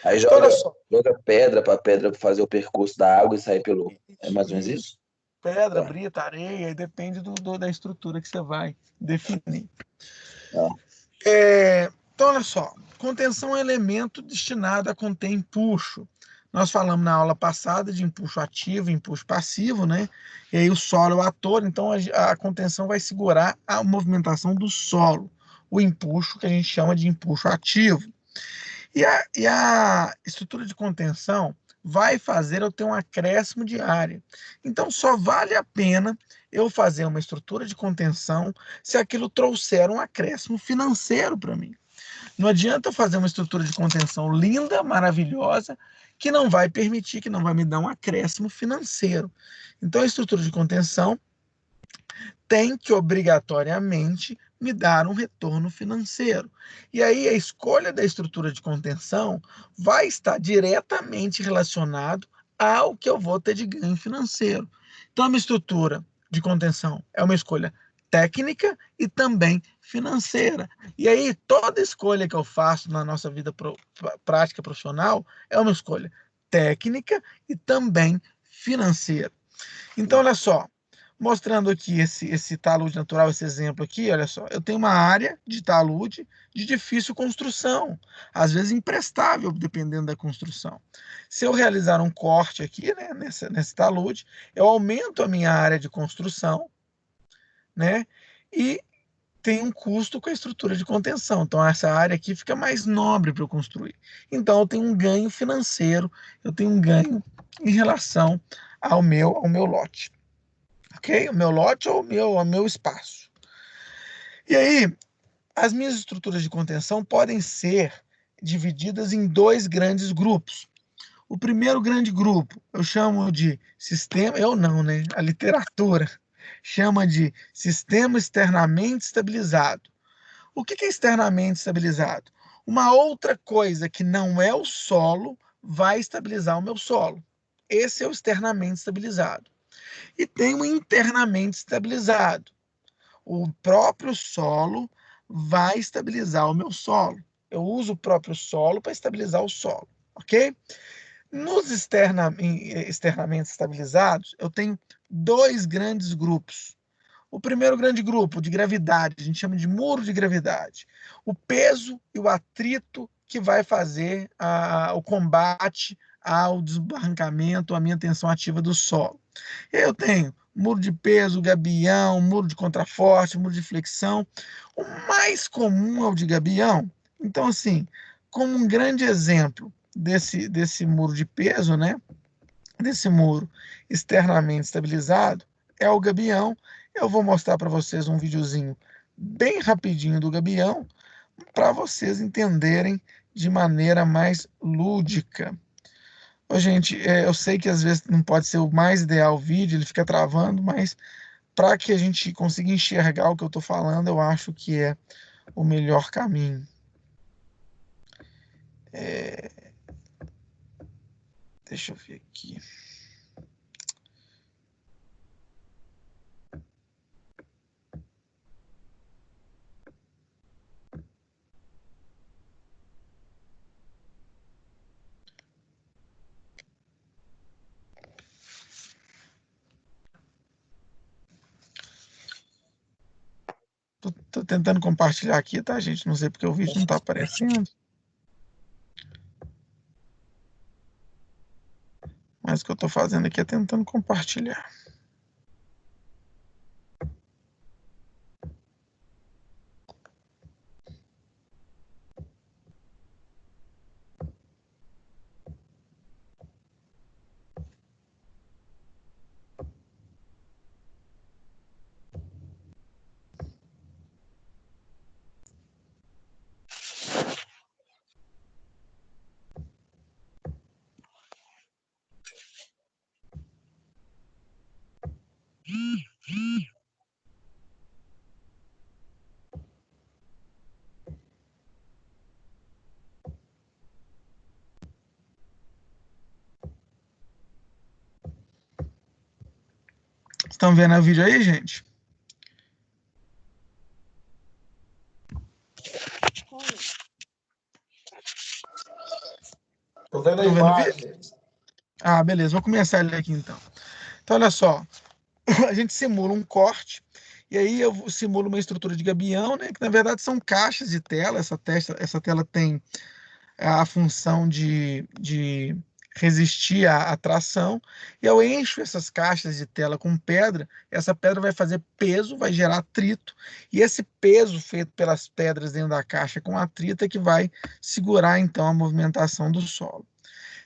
Aí
Então, olha só.
joga pedra para fazer o percurso da água e sair pelo... É mais ou menos isso?
Pedra,
Tá.
brita, areia, e depende da estrutura que você vai definir. Então, olha só. Contenção é um elemento destinado a conter empuxo. Nós falamos na aula passada de empuxo ativo e empuxo passivo, né? E aí o solo é o ator, então a contenção vai segurar a movimentação do solo. O empuxo, que a gente chama de empuxo ativo. E a estrutura de contenção vai fazer eu ter um acréscimo de área. Então, só vale a pena eu fazer uma estrutura de contenção se aquilo trouxer um acréscimo financeiro para mim. Não adianta eu fazer uma estrutura de contenção linda, maravilhosa, que não vai permitir, que não vai me dar um acréscimo financeiro. Então, a estrutura de contenção tem que obrigatoriamente me dar um retorno financeiro. E aí a escolha da estrutura de contenção vai estar diretamente relacionado ao que eu vou ter de ganho financeiro. Então, a minha estrutura de contenção é uma escolha técnica e também financeira. E aí, toda escolha que eu faço na nossa vida prática profissional é uma escolha técnica e também financeira. Então, olha só, mostrando aqui esse talude natural, esse exemplo aqui, olha só, eu tenho uma área de talude de difícil construção, às vezes imprestável, dependendo da construção. Se eu realizar um corte aqui, né, nesse talude, eu aumento a minha área de construção, né, e tem um custo com a estrutura de contenção. Então, essa área aqui fica mais nobre para eu construir. Então, eu tenho um ganho financeiro, eu tenho um ganho em relação ao meu lote. Ok? O meu lote ou o meu espaço. E aí, as minhas estruturas de contenção podem ser divididas em dois grandes grupos. O primeiro grande grupo eu chamo de sistema, eu não, né? A literatura chama de sistema externamente estabilizado. O que é externamente estabilizado? Uma outra coisa que não é o solo vai estabilizar o meu solo. Esse é o externamente estabilizado. E tem o internamente estabilizado. O próprio solo vai estabilizar o meu solo. Eu uso o próprio solo para estabilizar o solo, ok? Nos externamente estabilizados, eu tenho dois grandes grupos. O primeiro grande grupo, de gravidade, a gente chama de muro de gravidade. O peso e o atrito que vai fazer o combate ao desbarrancamento, à minha tensão ativa do solo. Eu tenho muro de peso, gabião, muro de contraforte, muro de flexão. O mais comum é o de gabião. Então, assim, como um grande exemplo desse muro de peso, né? Desse muro externamente estabilizado, é o gabião. Eu vou mostrar para vocês um videozinho bem rapidinho do gabião, para vocês entenderem de maneira mais lúdica. Ô, gente, eu sei que às vezes não pode ser o mais ideal o vídeo, ele fica travando, mas para que a gente consiga enxergar o que eu estou falando, eu acho que é o melhor caminho. Deixa eu ver aqui. Tô tentando compartilhar aqui, tá, gente? Não sei porque o vídeo não está aparecendo. Mas o que eu estou fazendo aqui é tentando compartilhar. Estão vendo o vídeo aí, gente?
Tô vendo a
Estão vendo o vídeo?
imagem.
Ah, beleza. Vou começar ele aqui então. Então, olha só. A gente simula um corte. E aí eu simulo uma estrutura de gabião, né? Que na verdade são caixas de tela. Essa tela tem a função de resistir à tração. E eu encho essas caixas de tela com pedra. Essa pedra vai fazer peso, vai gerar atrito. E esse peso feito pelas pedras dentro da caixa com atrito é que vai segurar então a movimentação do solo.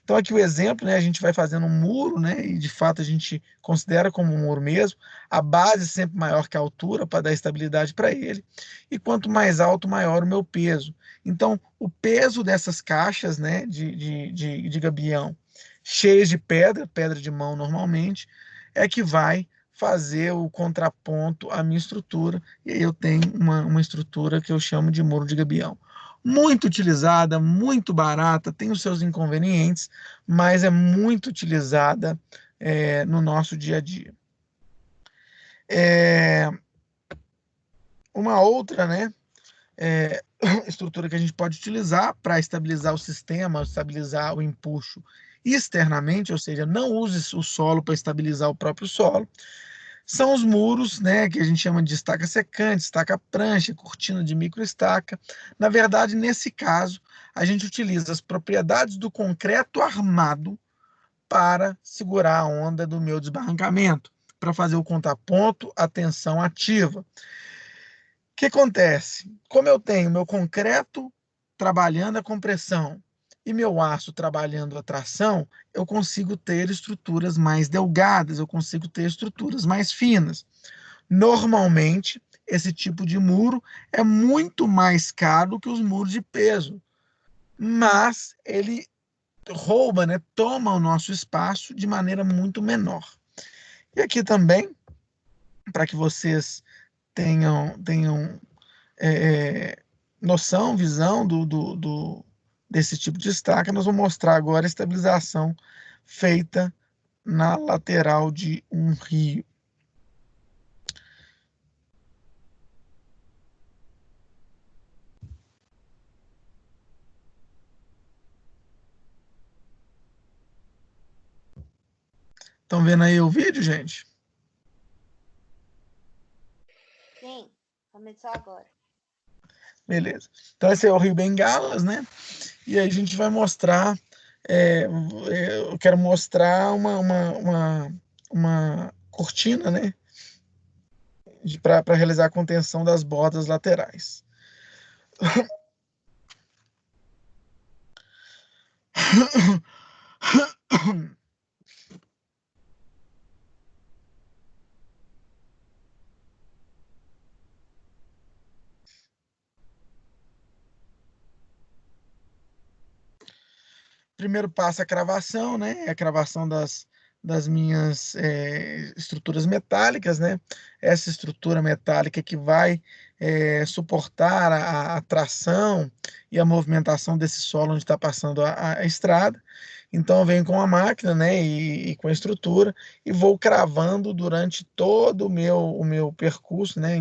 Então aqui o exemplo, né, a gente vai fazendo um muro, né, e de fato a gente considera como um muro mesmo, a base sempre maior que a altura para dar estabilidade para ele, e quanto mais alto, maior o meu peso. Então o peso dessas caixas, né, de gabião, cheias de pedra de mão normalmente, é que vai fazer o contraponto à minha estrutura, e aí eu tenho uma estrutura que eu chamo de muro de gabião. Muito utilizada, muito barata, tem os seus inconvenientes, mas é muito utilizada no nosso dia a dia. Uma outra, né, estrutura que a gente pode utilizar para estabilizar o sistema, estabilizar o empuxo externamente, ou seja, não use o solo para estabilizar o próprio solo, são os muros, né, que a gente chama de estaca secante, estaca prancha, cortina de microestaca. Na verdade, nesse caso, a gente utiliza as propriedades do concreto armado para segurar a onda do meu desbarrancamento, para fazer o contraponto à tensão ativa. que acontece? Como eu tenho meu concreto trabalhando a compressão e meu aço trabalhando a tração, eu consigo ter estruturas mais delgadas, eu consigo ter estruturas mais finas. Normalmente, esse tipo de muro é muito mais caro que os muros de peso, mas ele rouba, né, toma o nosso espaço de maneira muito menor. E aqui também, para que vocês tenham noção, visão desse tipo de estaca, nós vamos mostrar agora a estabilização feita na lateral de um rio. Estão vendo aí o vídeo, gente?
Sim, começou agora.
Beleza. Então esse é o Rio Bengalas, né? E aí a gente vai mostrar, eu quero mostrar uma cortina, né? Para realizar a contenção das bordas laterais. Primeiro passo é a cravação, né? É a cravação das minhas estruturas metálicas, né? Essa estrutura metálica que vai suportar a tração e a movimentação desse solo onde está passando a estrada. Então eu venho com a máquina, né? E com a estrutura e vou cravando durante todo o meu percurso, né?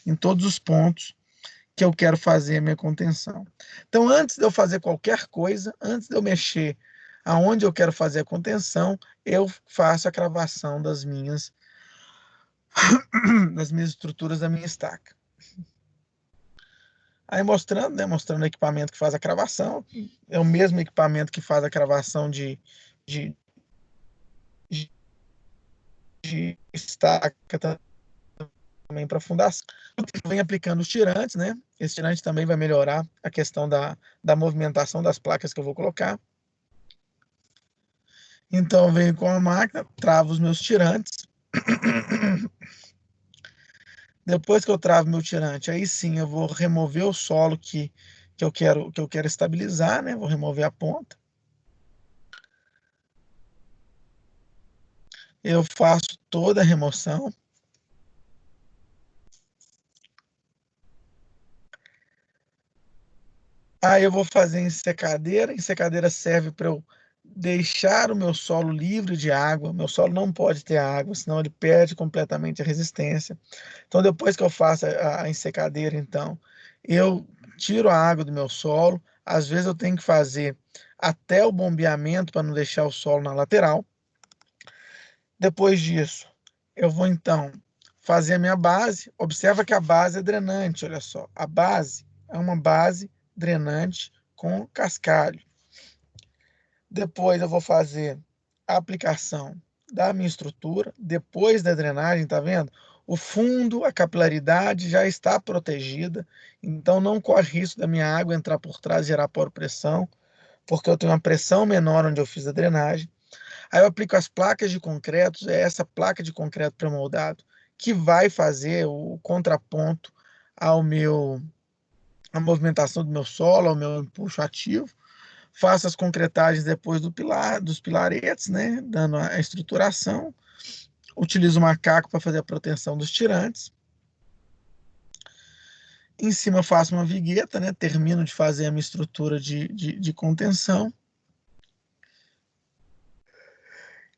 Em todos os pontos que eu quero fazer a minha contenção. Então, antes de eu fazer qualquer coisa, antes de eu mexer aonde eu quero fazer a contenção, eu faço a cravação das minhas estruturas da minha estaca. Aí mostrando, né, mostrando o equipamento que faz a cravação, é o mesmo equipamento que faz a cravação de estaca também para fundação. Vem aplicando os tirantes, né? Esse tirante também vai melhorar a questão da movimentação das placas que eu vou colocar. Então, eu venho com a máquina, travo os meus tirantes. Depois que eu travo meu tirante, aí sim eu vou remover o solo que eu quero estabilizar, né? Vou remover a ponta. Eu faço toda a remoção. Aí eu vou fazer em secadeira. Em secadeira serve para eu deixar o meu solo livre de água. Meu solo não pode ter água, senão ele perde completamente a resistência. Então, depois que eu faço a ensecadeira, então, eu tiro a água do meu solo. Às vezes eu tenho que fazer até o bombeamento para não deixar o solo na lateral. Depois disso, eu vou então fazer a minha base. Observa que a base é drenante, olha só. A base é uma base drenante com cascalho. Depois eu vou fazer a aplicação da minha estrutura, depois da drenagem, tá vendo? O fundo, a capilaridade já está protegida, então não corre risco da minha água entrar por trás e gerar poropressão, porque eu tenho uma pressão menor onde eu fiz a drenagem. Aí eu aplico as placas de concreto, é essa placa de concreto pré-moldado que vai fazer o contraponto à movimentação do meu solo, ao meu empuxo ativo. Faço as concretagens depois dos pilaretes, né, dando a estruturação. Utilizo o macaco para fazer a proteção dos tirantes. Em cima faço uma vigueta, né, termino de fazer a minha estrutura de contenção.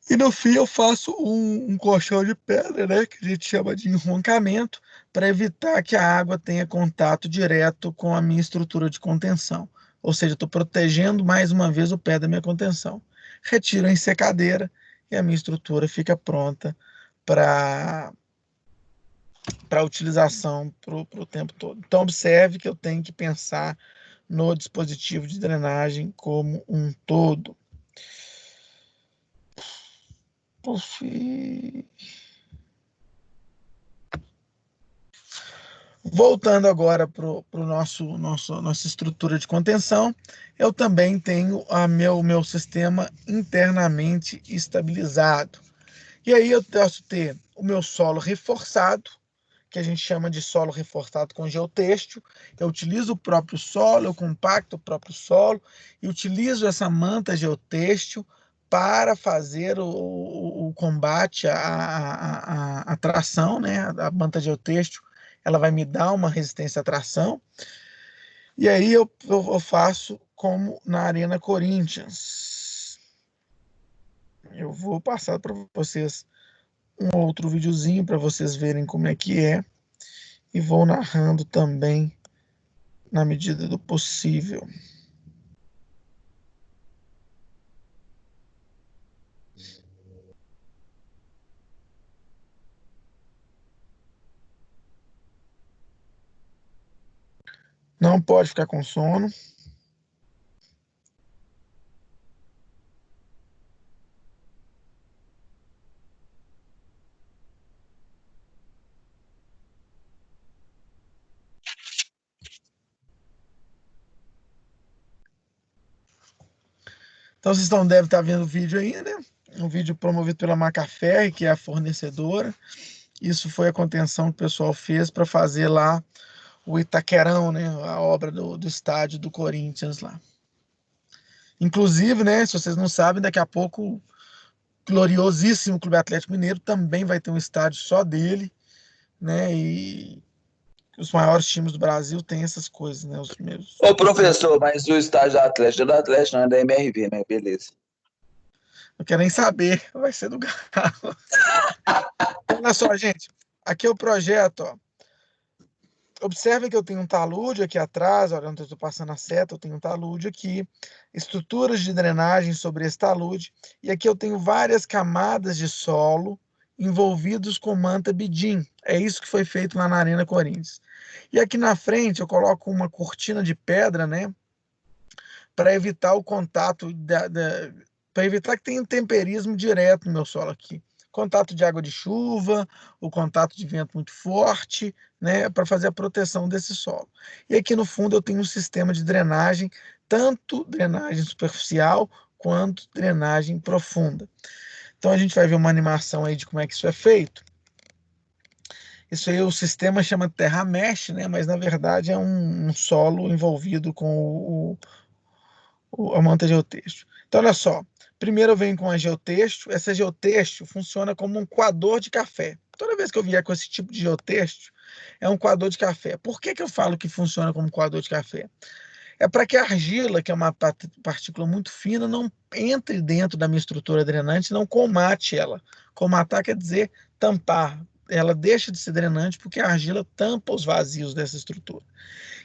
E no fim eu faço um colchão de pedra, né, que a gente chama de enroncamento, para evitar que a água tenha contato direto com a minha estrutura de contenção. Ou seja, estou protegendo mais uma vez o pé da minha contenção. Retiro a ensecadeira e a minha estrutura fica pronta para utilização para o tempo todo. Então observe que eu tenho que pensar no dispositivo de drenagem como um todo. Voltando agora para nossa estrutura de contenção, eu também tenho meu sistema internamente estabilizado. E aí eu posso ter o meu solo reforçado, que a gente chama de solo reforçado com geotêxtil. Eu utilizo o próprio solo, eu compacto o próprio solo e utilizo essa manta geotêxtil para fazer o combate à tração, né? A manta geotêxtil, ela vai me dar uma resistência à tração. E aí eu faço como na Arena Corinthians. Eu vou passar para vocês um outro videozinho para vocês verem como é que é. E vou narrando também na medida do possível. Não pode ficar com sono. Então vocês devem estar vendo o vídeo aí, né? Um vídeo promovido pela Macaferri, que é a fornecedora. Isso foi a contenção que o pessoal fez para fazer lá o Itaquerão, né? A obra do estádio do Corinthians lá. Inclusive, né? Se vocês não sabem, daqui a pouco o gloriosíssimo Clube Atlético Mineiro também vai ter um estádio só dele, né? E os maiores times do Brasil têm essas coisas, né? Os primeiros.
Ô, professor, mas o estádio do Atlético não é da MRV, né? Beleza.
Não quero nem saber, vai ser do Galo. Olha só, gente, aqui é o projeto, ó. Observem que eu tenho um talude aqui atrás, olha onde eu estou passando a seta, eu tenho um talude aqui, estruturas de drenagem sobre esse talude, e aqui eu tenho várias camadas de solo envolvidos com manta bidim. É isso que foi feito lá na Arena Corinthians. E aqui na frente eu coloco uma cortina de pedra, né, para evitar o contato, para evitar que tenha temperismo direto no meu solo aqui. Contato de água de chuva, o contato de vento muito forte, né, para fazer a proteção desse solo. E aqui no fundo eu tenho um sistema de drenagem, tanto drenagem superficial quanto drenagem profunda. Então a gente vai ver uma animação aí de como é que isso é feito. Isso aí o sistema chama terra mesh, né, mas na verdade é um solo envolvido com a manta geotêxtil. Então olha só, primeiro eu venho com a geotêxtil. Essa geotêxtil funciona como um coador de café. Toda vez que eu vier com esse tipo de geotêxtil, é um coador de café. Por que eu falo que funciona como coador de café? É para que a argila, que é uma partícula muito fina, não entre dentro da minha estrutura drenante, não comate ela. Comatar quer dizer tampar. Ela deixa de ser drenante porque a argila tampa os vazios dessa estrutura.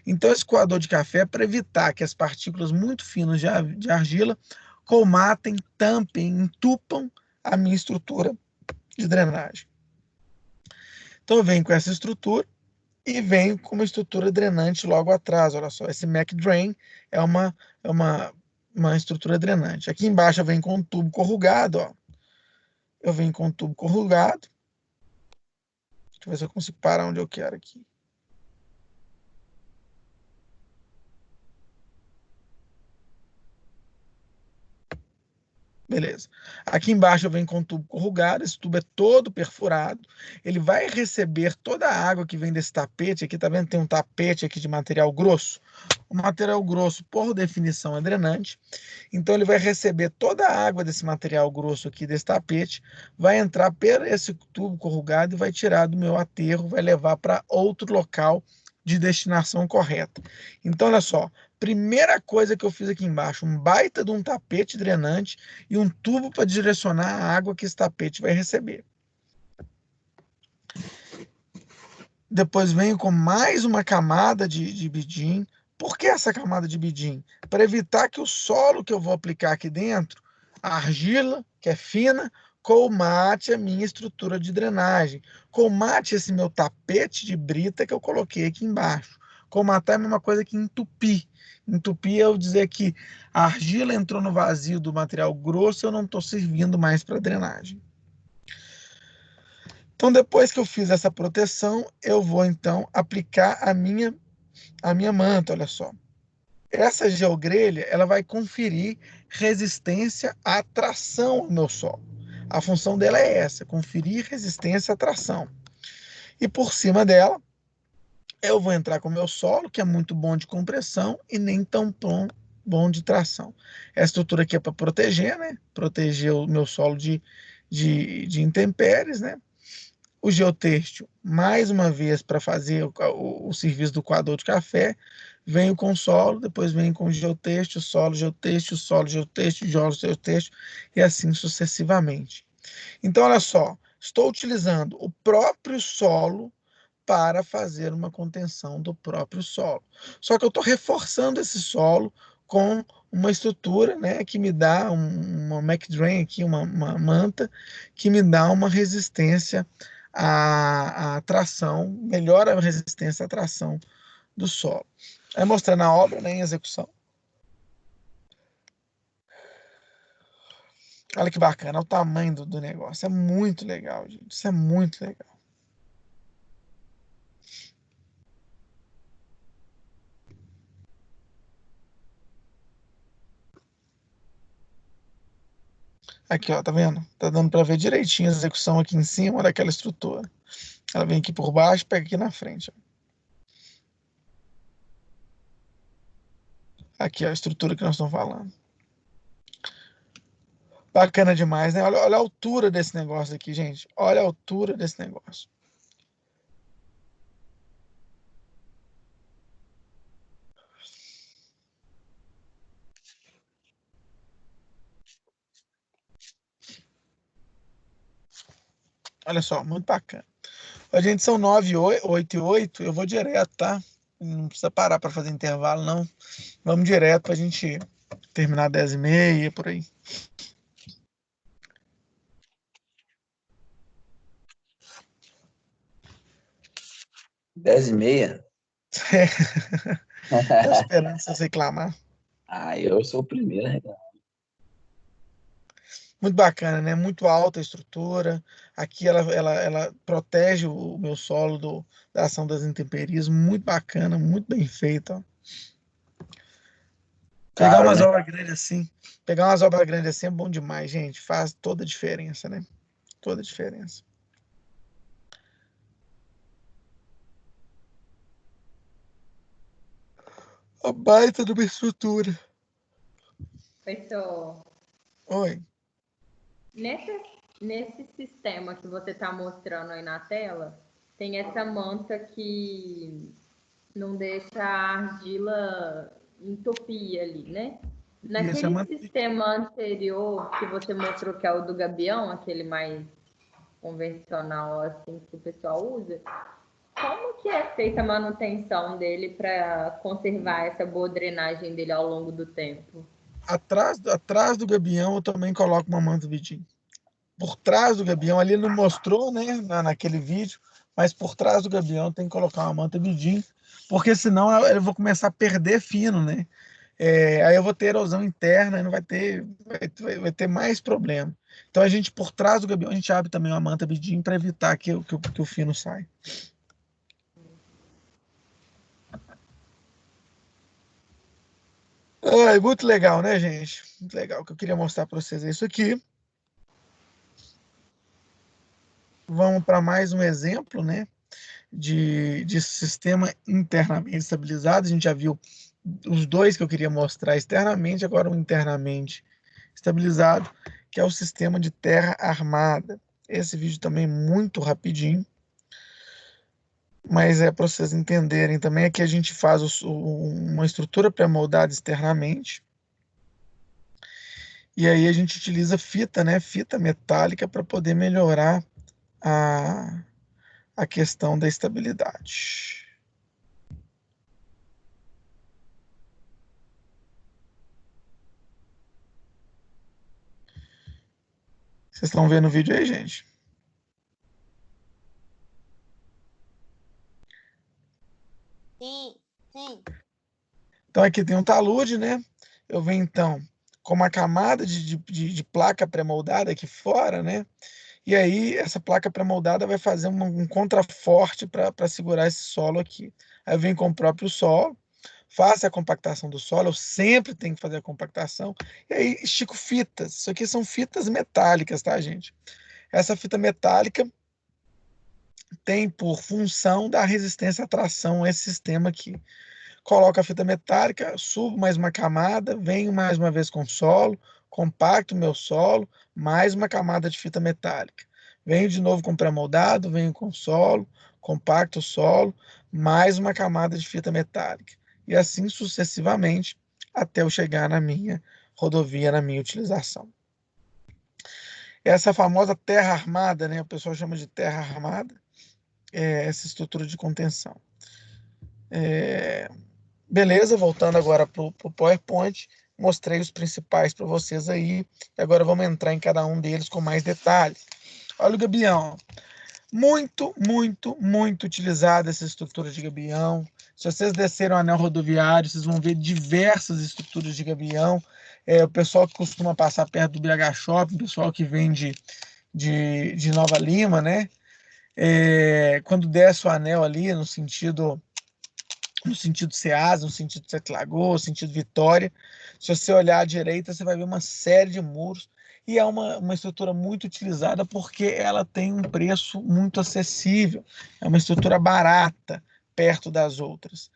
Então, esse coador de café é para evitar que as partículas muito finas de argila comatem, tampem, entupam a minha estrutura de drenagem. Então, eu venho com essa estrutura e venho com uma estrutura drenante logo atrás. Olha só, esse Mac Drain é uma estrutura drenante. Aqui embaixo eu venho com um tubo corrugado. Ó. Eu venho com um tubo corrugado. Deixa eu ver se eu consigo parar onde eu quero aqui. Beleza. Aqui embaixo eu venho com um tubo corrugado, esse tubo é todo perfurado, ele vai receber toda a água que vem desse tapete, aqui tá vendo, tem um tapete aqui de material grosso, o material grosso por definição é drenante, então ele vai receber toda a água desse material grosso aqui, desse tapete, vai entrar por esse tubo corrugado e vai tirar do meu aterro, vai levar para outro local de destinação correta. Então olha só, primeira coisa que eu fiz aqui embaixo, um baita de um tapete drenante e um tubo para direcionar a água que esse tapete vai receber. Depois venho com mais uma camada de bidim. Por que essa camada de bidim? Para evitar que o solo que eu vou aplicar aqui dentro, a argila, que é fina, colmate a minha estrutura de drenagem. Colmate esse meu tapete de brita que eu coloquei aqui embaixo. Colmatar é a mesma coisa que entupir. Entupir é eu dizer que a argila entrou no vazio do material grosso e eu não estou servindo mais para drenagem. Então, depois que eu fiz essa proteção, eu vou, então, aplicar a minha manta, olha só. Essa geogrelha, ela vai conferir resistência à tração no meu solo. A função dela é essa, conferir resistência à tração. E por cima dela, eu vou entrar com o meu solo, que é muito bom de compressão e nem tão bom de tração. Essa estrutura aqui é para proteger, né? Proteger o meu solo de intempéries, né? O geotêxtil, mais uma vez, para fazer o serviço do coador de café, venho com o solo, depois venho com o geotêxtil, solo, geotêxtil, solo, geotêxtil, solo, geotêxtil, e assim sucessivamente. Então, olha só, estou utilizando o próprio solo para fazer uma contenção do próprio solo. Só que eu estou reforçando esse solo com uma estrutura, né, que me dá uma McDrain aqui, uma manta, que me dá uma resistência à tração, melhora a resistência à tração do solo. Vai mostrar na obra, né, em execução. Olha que bacana, o tamanho do negócio. É muito legal, gente. Isso é muito legal. Aqui, ó, tá vendo? Tá dando para ver direitinho a execução aqui em cima daquela estrutura. Ela vem aqui por baixo, pega aqui na frente. Ó. Aqui, ó, a estrutura que nós estamos falando. Bacana demais, né? Olha a altura desse negócio aqui, gente. Olha a altura desse negócio. Olha só, muito bacana. A gente são 9, 8 e 8. Eu vou direto, tá? Não precisa parar para fazer intervalo, não. Vamos direto para a gente terminar 10h30, por aí.
Dez e meia?
Tô esperando vocês reclamar.
Eu sou o primeiro a reclamar.
Muito bacana, né? Muito alta a estrutura. Aqui ela protege o meu solo da ação das intemperias. Muito bacana, muito bem feita. Ó. Pegar
Caro,
umas
né?
obras grandes assim. Pegar umas obras grandes assim é bom demais, gente. Faz toda a diferença, né? Toda a diferença. A baita de uma estrutura.
Professor,
Oi.
nesse sistema que você está mostrando aí na tela, tem essa manta que não deixa a argila entupir ali, né? Naquele sistema anterior que você mostrou, que é o do gabião, aquele mais convencional assim que o pessoal usa, como que é feita a manutenção dele para conservar essa boa drenagem dele ao longo do tempo?
Atrás do gabião eu também coloco uma manta vidinho. Por trás do gabião, ali ele não mostrou, né, naquele vídeo, mas por trás do gabião tem que colocar uma manta vidinho, porque senão eu vou começar a perder fino, né? Aí eu vou ter erosão interna e não vai ter mais problema. Então a gente, por trás do gabião, a gente abre também uma manta vidinho para evitar que o fino saia. Muito legal, né, gente? Muito legal. O que eu queria mostrar para vocês é isso aqui. Vamos para mais um exemplo, né, de sistema internamente estabilizado. A gente já viu os dois que eu queria mostrar externamente, agora um internamente estabilizado, que é o sistema de terra armada. Esse vídeo também muito rapidinho, mas é para vocês entenderem também. Aqui a gente faz uma estrutura pré-moldada externamente, e aí a gente utiliza fita, né, fita metálica, para poder melhorar a questão da estabilidade. Vocês estão vendo o vídeo aí, gente?
Sim, sim.
Então aqui tem um talude, né? Eu venho então com uma camada de placa pré-moldada aqui fora, né? E aí, essa placa pré-moldada vai fazer um contraforte para segurar esse solo aqui. Aí eu venho com o próprio solo, faço a compactação do solo, eu sempre tenho que fazer a compactação, e aí estico fitas. Isso aqui são fitas metálicas, tá, gente? Essa fita metálica tem por função dar resistência à tração a esse sistema aqui. Coloco a fita metálica, subo mais uma camada, venho mais uma vez com solo, compacto meu solo, mais uma camada de fita metálica. Venho de novo com pré-moldado, venho com solo, compacto o solo, mais uma camada de fita metálica. E assim sucessivamente até eu chegar na minha rodovia, na minha utilização. Essa famosa terra armada, né? O pessoal chama de terra armada, é essa estrutura de contenção. Beleza, voltando agora para o PowerPoint, mostrei os principais para vocês aí. Agora vamos entrar em cada um deles com mais detalhes. Olha o gabião. Muito, muito, muito utilizada essa estrutura de gabião. Se vocês descerem o anel rodoviário, vocês vão ver diversas estruturas de gabião. O pessoal que costuma passar perto do BH Shopping, o pessoal que vem de Nova Lima, né? Quando desce o anel ali no sentido Ceasa, no sentido Sete Lagoas, no sentido Vitória. Se você olhar à direita, você vai ver uma série de muros, e é uma estrutura muito utilizada porque ela tem um preço muito acessível, é uma estrutura barata perto das outras.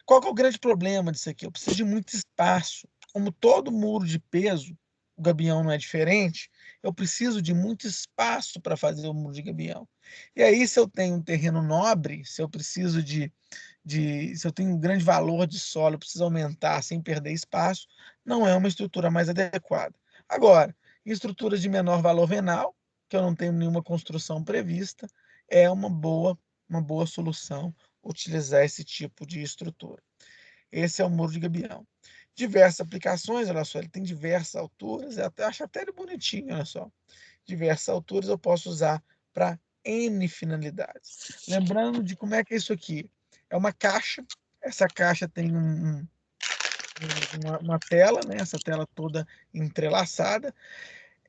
Qual que é o grande problema disso aqui? Eu preciso de muito espaço. Como todo muro de peso, o gabião não é diferente, eu preciso de muito espaço para fazer o muro de gabião. E aí, se eu tenho um terreno nobre, se eu preciso se eu tenho um grande valor de solo, eu preciso aumentar sem perder espaço, não é uma estrutura mais adequada. Agora, em estruturas de menor valor venal, que eu não tenho nenhuma construção prevista, é uma boa solução utilizar esse tipo de estrutura. Esse é o muro de gabião. Diversas aplicações, olha só, ele tem diversas alturas, acho até ele bonitinho, olha só. Diversas alturas eu posso usar para N finalidades. Lembrando de como é que é isso aqui. É uma caixa, essa caixa tem uma tela, né? Essa tela toda entrelaçada.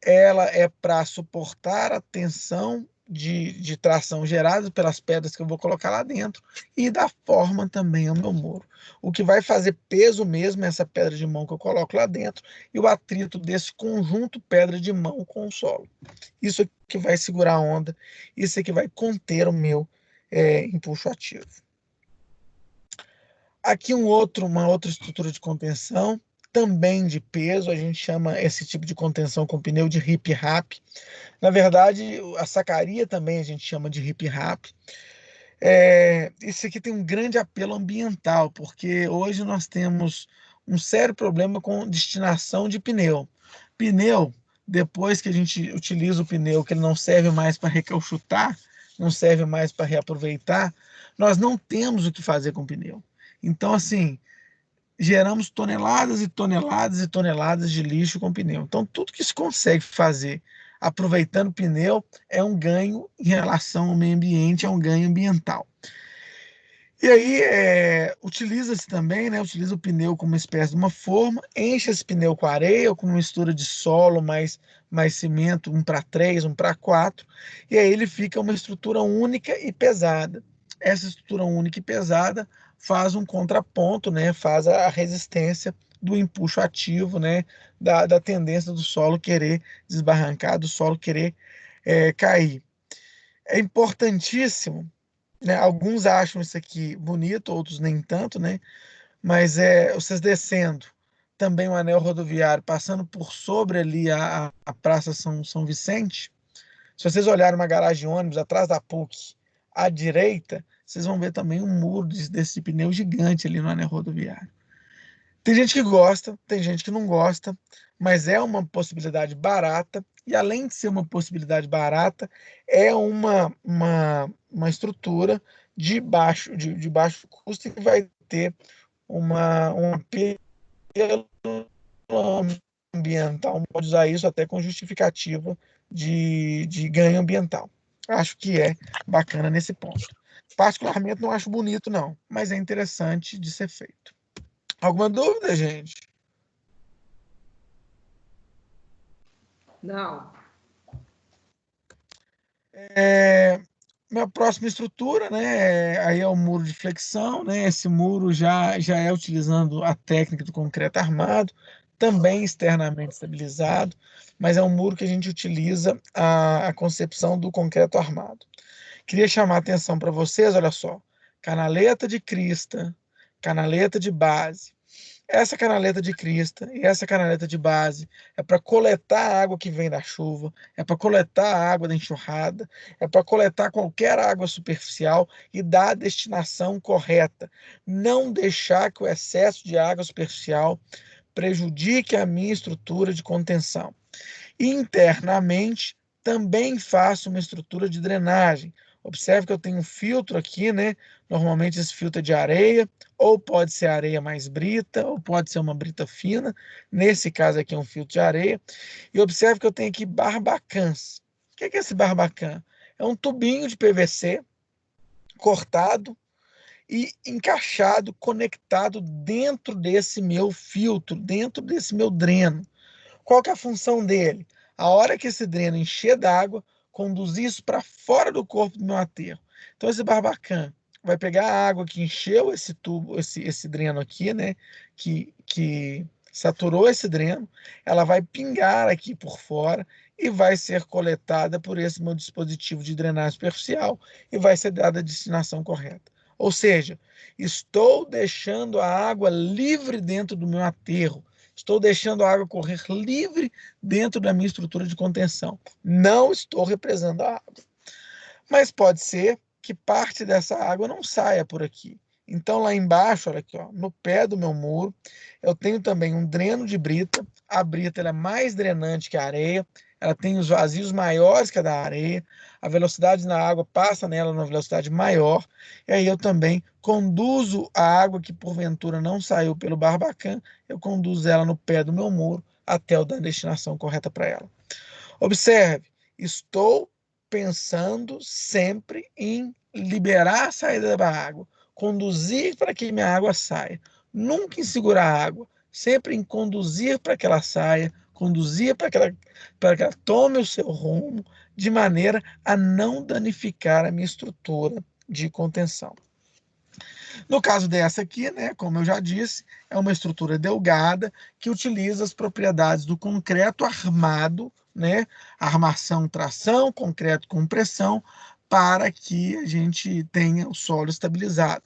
Ela é para suportar a tensão de tração gerada pelas pedras que eu vou colocar lá dentro e dar forma também ao meu muro. O que vai fazer peso mesmo é essa pedra de mão que eu coloco lá dentro e o atrito desse conjunto pedra de mão com o solo. Isso é que vai segurar a onda, isso é que vai conter o meu empuxo ativo. Aqui uma outra estrutura de contenção, também de peso, a gente chama esse tipo de contenção com pneu de hip-rap. Na verdade, a sacaria também a gente chama de hip-rap. Isso aqui tem um grande apelo ambiental, porque hoje nós temos um sério problema com destinação de pneu. Pneu, depois que a gente utiliza o pneu, que ele não serve mais para recalchutar, não serve mais para reaproveitar, nós não temos o que fazer com o pneu. Então, assim, geramos toneladas e toneladas e toneladas de lixo com pneu. Então, tudo que se consegue fazer aproveitando pneu é um ganho em relação ao meio ambiente, é um ganho ambiental. E aí, utiliza-se também, né? Utiliza o pneu como uma espécie de uma forma, enche esse pneu com areia ou com uma mistura de solo mais cimento, 1:3, 1:4, e aí ele fica uma estrutura única e pesada. Essa estrutura única e pesada faz um contraponto, né? Faz a resistência do empuxo ativo, né? Da tendência do solo querer desbarrancar, do solo querer cair. É importantíssimo, né? Alguns acham isso aqui bonito, outros nem tanto, né? Mas vocês descendo também o anel rodoviário, passando por sobre ali a Praça São Vicente, se vocês olharem uma garagem de ônibus atrás da PUC à direita, vocês vão ver também um muro desse pneu gigante ali no anel rodoviário. Tem gente que gosta, tem gente que não gosta, mas é uma possibilidade barata, e além de ser uma possibilidade barata, é uma estrutura de baixo custo, que vai ter um apelo ambiental. Pode usar isso até com justificativa de ganho ambiental. Acho que é bacana nesse ponto. Particularmente não acho bonito, não, mas é interessante de ser feito. Alguma dúvida, gente?
Não.
Minha próxima estrutura, né, aí é o muro de flexão, né, esse muro já é utilizando a técnica do concreto armado, também externamente estabilizado, mas é um muro que a gente utiliza a concepção do concreto armado. Queria chamar a atenção para vocês, olha só, canaleta de crista, canaleta de base. Essa canaleta de crista e essa canaleta de base é para coletar a água que vem da chuva, é para coletar a água da enxurrada, é para coletar qualquer água superficial e dar a destinação correta. Não deixar que o excesso de água superficial prejudique a minha estrutura de contenção. Internamente, também faço uma estrutura de drenagem. Observe que eu tenho um filtro aqui, né? Normalmente esse filtro é de areia, ou pode ser areia mais brita, ou pode ser uma brita fina. Nesse caso aqui é um filtro de areia. E observe que eu tenho aqui barbacãs. O que é esse barbacã? É um tubinho de PVC cortado e encaixado, conectado dentro desse meu filtro, dentro desse meu dreno. Qual que é a função dele? A hora que esse dreno encher d'água, conduzir isso para fora do corpo do meu aterro. Então esse barbacã vai pegar a água que encheu esse tubo, esse dreno aqui, né? Que saturou esse dreno, ela vai pingar aqui por fora e vai ser coletada por esse meu dispositivo de drenagem superficial e vai ser dada a destinação correta. Ou seja, estou deixando a água livre dentro do meu aterro. Estou deixando a água correr livre dentro da minha estrutura de contenção. Não estou represando a água. Mas pode ser que parte dessa água não saia por aqui. Então, lá embaixo, olha aqui, ó, no pé do meu muro, eu tenho também um dreno de brita. A brita ela é mais drenante que a areia. Ela tem os vazios maiores que a da areia. A velocidade da água passa nela numa velocidade maior. E aí eu também conduzo a água que porventura não saiu pelo barbacã, eu conduzo ela no pé do meu muro até eu dar a destinação correta para ela. Observe, estou pensando sempre em liberar a saída da água, conduzir para que minha água saia. Nunca em segurar a água, sempre em conduzir para que ela saia, conduzir para que ela tome o seu rumo, de maneira a não danificar a minha estrutura de contenção. No caso dessa aqui, né, como eu já disse, é uma estrutura delgada que utiliza as propriedades do concreto armado, né, armação, tração, concreto, compressão, para que a gente tenha o solo estabilizado.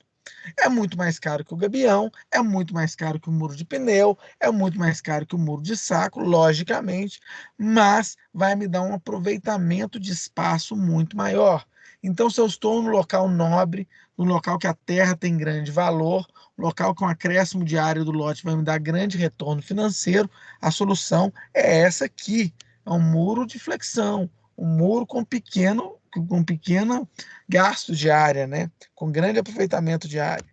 É muito mais caro que o gabião, é muito mais caro que o muro de pneu, é muito mais caro que o muro de saco, logicamente, mas vai me dar um aproveitamento de espaço muito maior. Então, se eu estou no local nobre, no local que a terra tem grande valor, um local com acréscimo de área do lote vai me dar grande retorno financeiro, a solução é essa aqui, é um muro de flexão, um muro com pequeno gasto de área, né? Com grande aproveitamento de área.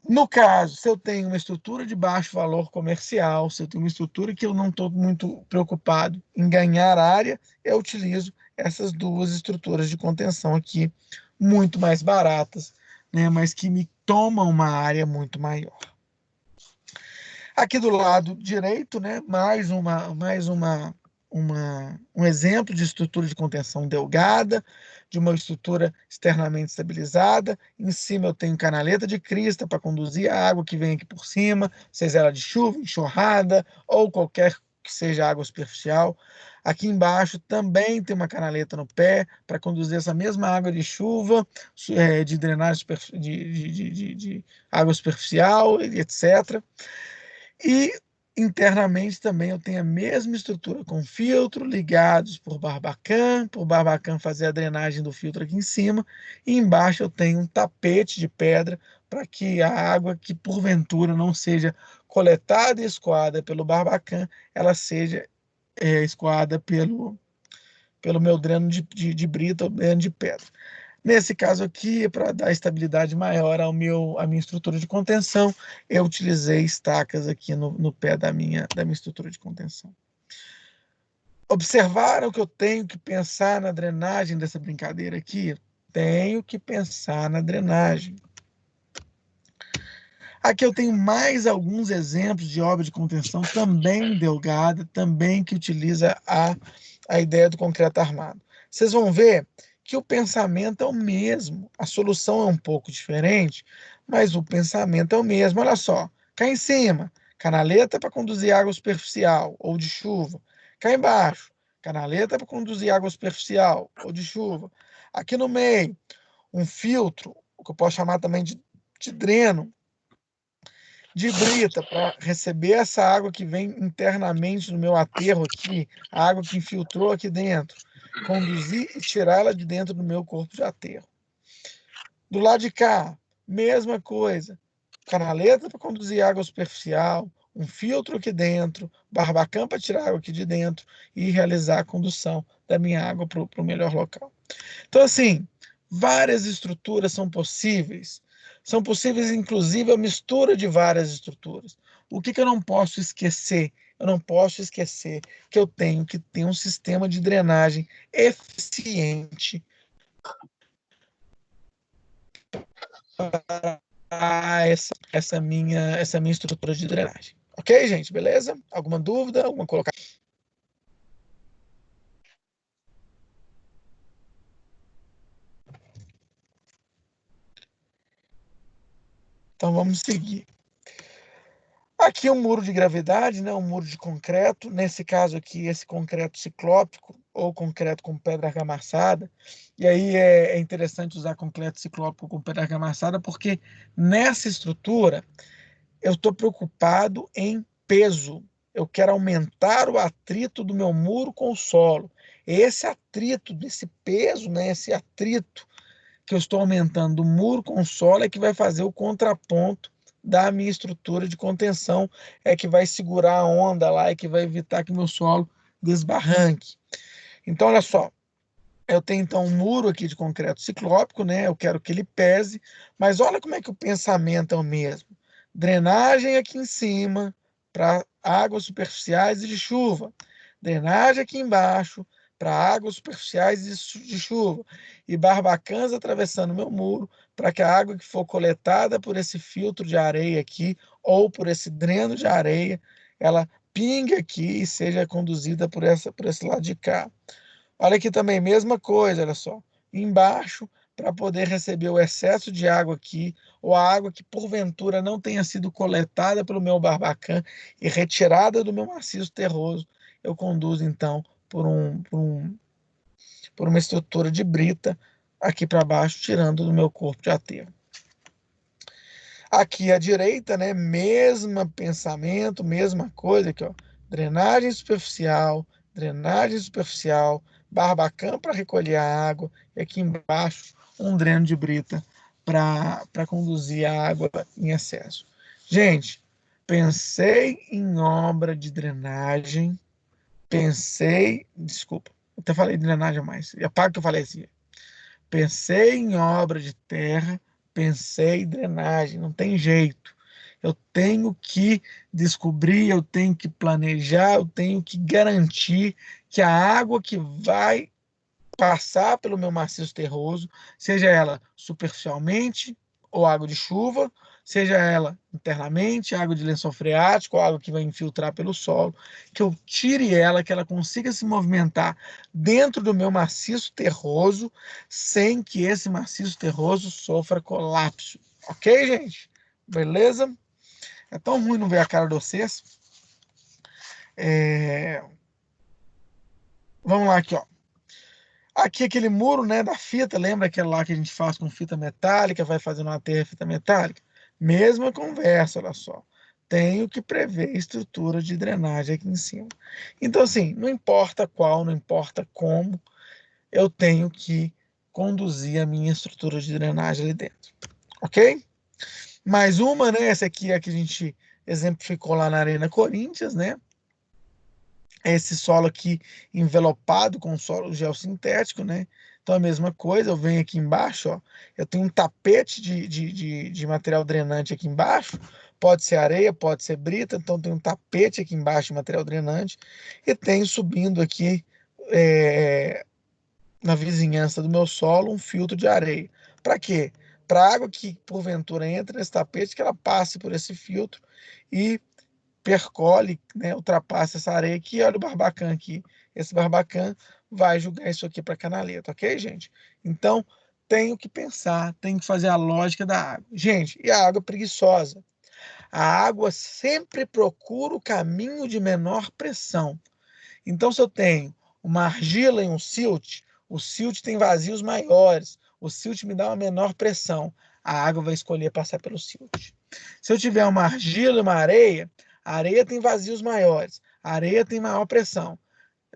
No caso, se eu tenho uma estrutura de baixo valor comercial, se eu tenho uma estrutura que eu não estou muito preocupado em ganhar área, eu utilizo essas duas estruturas de contenção aqui, muito mais baratas, né? Mas que me tomam uma área muito maior. Aqui do lado direito, né? Um exemplo de estrutura de contenção delgada, de uma estrutura externamente estabilizada. Em cima eu tenho canaleta de crista para conduzir a água que vem aqui por cima, seja ela de chuva, enxurrada ou qualquer que seja água superficial. Aqui embaixo também tem uma canaleta no pé para conduzir essa mesma água de chuva, de drenagem de água superficial, etc. E internamente também eu tenho a mesma estrutura com filtro, ligados por barbacã fazer a drenagem do filtro aqui em cima, e embaixo eu tenho um tapete de pedra para que a água que porventura não seja coletada e escoada pelo barbacã, ela seja escoada pelo meu dreno de brita ou dreno de pedra. Nesse caso aqui, para dar estabilidade maior à minha estrutura de contenção, eu utilizei estacas aqui no pé da minha estrutura de contenção. Observaram que eu tenho que pensar na drenagem dessa brincadeira aqui? Tenho que pensar na drenagem. Aqui eu tenho mais alguns exemplos de obra de contenção, também delgada, também que utiliza a ideia do concreto armado. vocês vão ver que o pensamento é o mesmo. A solução é um pouco diferente, mas o pensamento é o mesmo. Olha só, cá em cima, canaleta para conduzir água superficial ou de chuva. Cá embaixo, canaleta para conduzir água superficial ou de chuva. Aqui no meio, um filtro, o que eu posso chamar também de dreno, de brita, para receber essa água que vem internamente no meu aterro aqui, a água que infiltrou aqui dentro, conduzir e tirar ela de dentro do meu corpo de aterro. Do lado de cá, mesma coisa, canaleta para conduzir água superficial, um filtro aqui dentro, barbacã para tirar água aqui de dentro e realizar a condução da minha água para o melhor local. Então, assim, várias estruturas são possíveis. São possíveis, inclusive, a mistura de várias estruturas. O que eu não posso esquecer? Eu não posso esquecer que eu tenho que ter um sistema de drenagem eficiente para essa minha estrutura de drenagem. Ok, gente? Beleza? Alguma dúvida? Alguma colocação? Então vamos seguir. Aqui um muro de gravidade, né? Um muro de concreto. Nesse caso aqui, esse concreto ciclópico ou concreto com pedra argamassada. E aí é interessante usar concreto ciclópico com pedra argamassada porque nessa estrutura eu estou preocupado em peso. Eu quero aumentar o atrito do meu muro com o solo. Esse atrito, desse peso, né? Esse atrito que eu estou aumentando do muro com o solo é que vai fazer o contraponto da minha estrutura de contenção, é que vai segurar a onda lá, é que vai evitar que meu solo desbarranque. Então, olha só, eu tenho então um muro aqui de concreto ciclópico, né? Eu quero que ele pese, mas olha como é que o pensamento é o mesmo. Drenagem aqui em cima para águas superficiais e de chuva. Drenagem aqui embaixo para águas superficiais de chuva. E barbacãs atravessando meu muro para que a água que for coletada por esse filtro de areia aqui ou por esse dreno de areia, ela pingue aqui e seja conduzida por esse lado de cá. Olha aqui também, mesma coisa, olha só. Embaixo, para poder receber o excesso de água aqui, ou a água que porventura não tenha sido coletada pelo meu barbacã e retirada do meu maciço terroso, eu conduzo então por uma estrutura de brita aqui para baixo, tirando do meu corpo de aterro. Aqui à direita, né, mesmo pensamento, mesma coisa aqui, ó, drenagem superficial, barbacã para recolher a água, e aqui embaixo um dreno de brita para conduzir a água em excesso. Gente, pensei em obra de drenagem, desculpa, eu até falei drenagem a mais, apaga que eu falei assim, pensei em obra de terra, pensei em drenagem, não tem jeito. Eu tenho que descobrir, eu tenho que planejar, eu tenho que garantir que a água que vai passar pelo meu maciço terroso, seja ela superficialmente ou água de chuva, seja ela internamente, água de lençol freático, ou água que vai infiltrar pelo solo, que eu tire ela, que ela consiga se movimentar dentro do meu maciço terroso, sem que esse maciço terroso sofra colapso. Ok, gente? Beleza? É tão ruim não ver a cara de vocês. Vamos lá aqui, ó. Aqui aquele muro, né, da fita, lembra aquele lá que a gente faz com fita metálica, vai fazendo uma terra fita metálica? Mesma conversa, olha só. Tenho que prever estrutura de drenagem aqui em cima. Então, assim, não importa qual, não importa como, eu tenho que conduzir a minha estrutura de drenagem ali dentro. Ok? Mais uma, né? Essa aqui é a que a gente exemplificou lá na Arena Corinthians, né? Esse solo aqui envelopado com solo geossintético, né? Então a mesma coisa, eu venho aqui embaixo, ó, eu tenho um tapete de material drenante aqui embaixo, pode ser areia, pode ser brita, então tem um tapete aqui embaixo de material drenante, e tenho subindo aqui na vizinhança do meu solo um filtro de areia. Para quê? Para a água que porventura entra nesse tapete, que ela passe por esse filtro e percole, né, ultrapassa essa areia aqui, olha o barbacã aqui. Esse barbacã vai jogar isso aqui para a canaleta, ok, gente? Então, tenho que pensar, tenho que fazer a lógica da água. Gente, e a água preguiçosa? A água sempre procura o caminho de menor pressão. Então, se eu tenho uma argila e um silt, o silt tem vazios maiores, o silt me dá uma menor pressão, a água vai escolher passar pelo silt. Se eu tiver uma argila e uma areia, a areia tem vazios maiores, a areia tem maior pressão,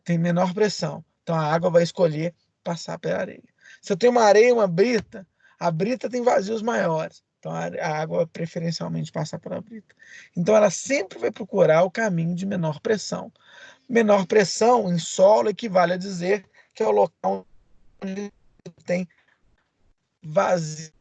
tem menor pressão, então a água vai escolher passar pela areia. Se eu tenho uma areia e uma brita, a brita tem vazios maiores, então a água preferencialmente passa pela brita. Então ela sempre vai procurar o caminho de menor pressão. Menor pressão em solo equivale a dizer que é o local onde tem vazios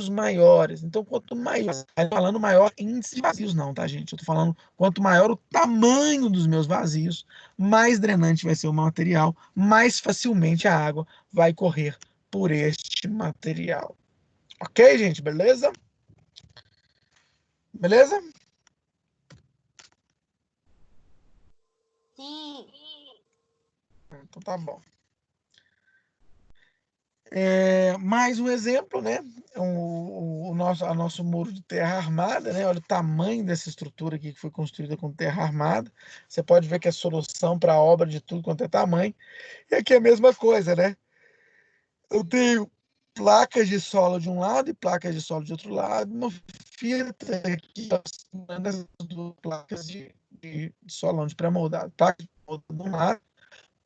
maiores. Então, quanto maior, estou falando maior índice de vazios não, tá, gente? Eu estou falando quanto maior o tamanho dos meus vazios, mais drenante vai ser o material, mais facilmente a água vai correr por este material. Ok, gente? Beleza? Beleza?
Sim.
Então tá bom. Mais um exemplo, né? O nosso muro de terra armada, né? Olha o tamanho dessa estrutura aqui que foi construída com terra armada. Você pode ver que é solução para obra de tudo quanto é tamanho. E aqui é a mesma coisa, né? Eu tenho placas de solo de um lado e placas de solo de outro lado, uma fita aqui das duas placas de solão de pré-moldado. Placa de pré-moldado de um lado,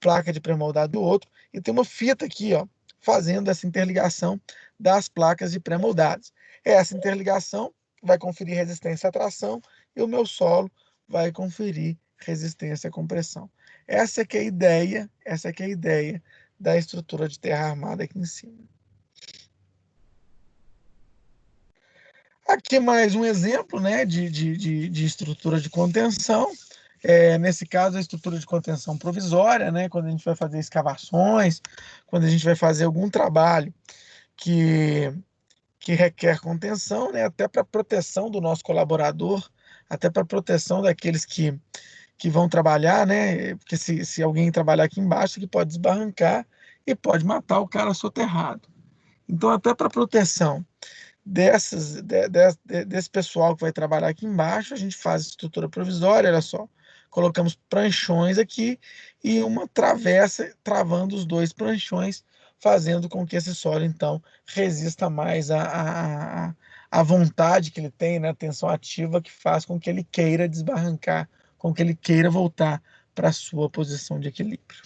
placa de pré-moldado do outro, e tem uma fita aqui, ó, fazendo essa interligação das placas de pré-moldados. Essa interligação vai conferir resistência à tração e o meu solo vai conferir resistência à compressão. Essa que é a ideia da estrutura de terra armada aqui em cima. Aqui mais um exemplo, né, de estrutura de contenção. Nesse caso, a estrutura de contenção provisória, né, quando a gente vai fazer escavações, quando a gente vai fazer algum trabalho que requer contenção, né, até para proteção do nosso colaborador, até para proteção daqueles que vão trabalhar, né, porque se alguém trabalhar aqui embaixo, ele pode desbarrancar e pode matar o cara soterrado. Então, até para proteção desse pessoal que vai trabalhar aqui embaixo, a gente faz estrutura provisória, olha só. Colocamos pranchões aqui e uma travessa travando os dois pranchões, fazendo com que esse solo, então, resista mais à vontade que ele tem, né, a tensão ativa que faz com que ele queira desbarrancar, com que ele queira voltar para a sua posição de equilíbrio.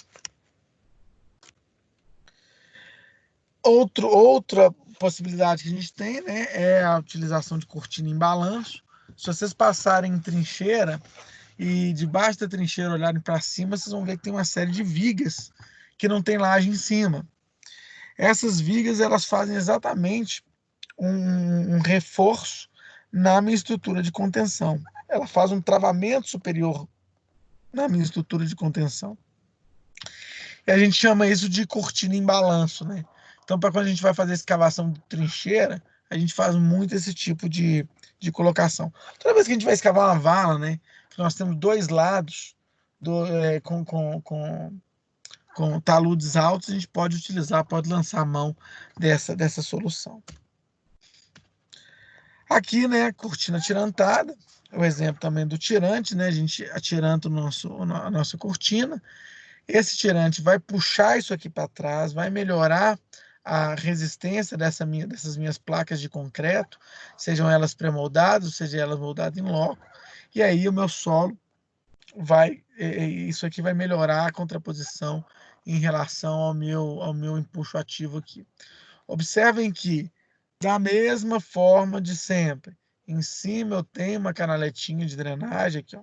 Outra possibilidade que a gente tem, né, é a utilização de cortina em balanço. Se vocês passarem em trincheira e debaixo da trincheira olharem para cima, vocês vão ver que tem uma série de vigas que não tem laje em cima. Essas vigas, elas fazem exatamente um reforço na minha estrutura de contenção. Ela faz um travamento superior na minha estrutura de contenção. E a gente chama isso de cortina em balanço, né? Então, para quando a gente vai fazer escavação de trincheira, a gente faz muito esse tipo de colocação. Toda vez que a gente vai escavar uma vala, né, que nós temos dois lados com taludes altos, a gente pode utilizar, pode lançar a mão dessa solução. Aqui, né, cortina tirantada, é o exemplo também do tirante, né, a gente atiranta a nossa cortina. Esse tirante vai puxar isso aqui para trás, vai melhorar a resistência dessas minhas placas de concreto, sejam elas pré-moldadas, sejam elas moldadas em loco, e aí o meu solo isso aqui vai melhorar a contraposição em relação ao meu empuxo ativo aqui. Observem que, da mesma forma de sempre, em cima eu tenho uma canaletinha de drenagem aqui, ó.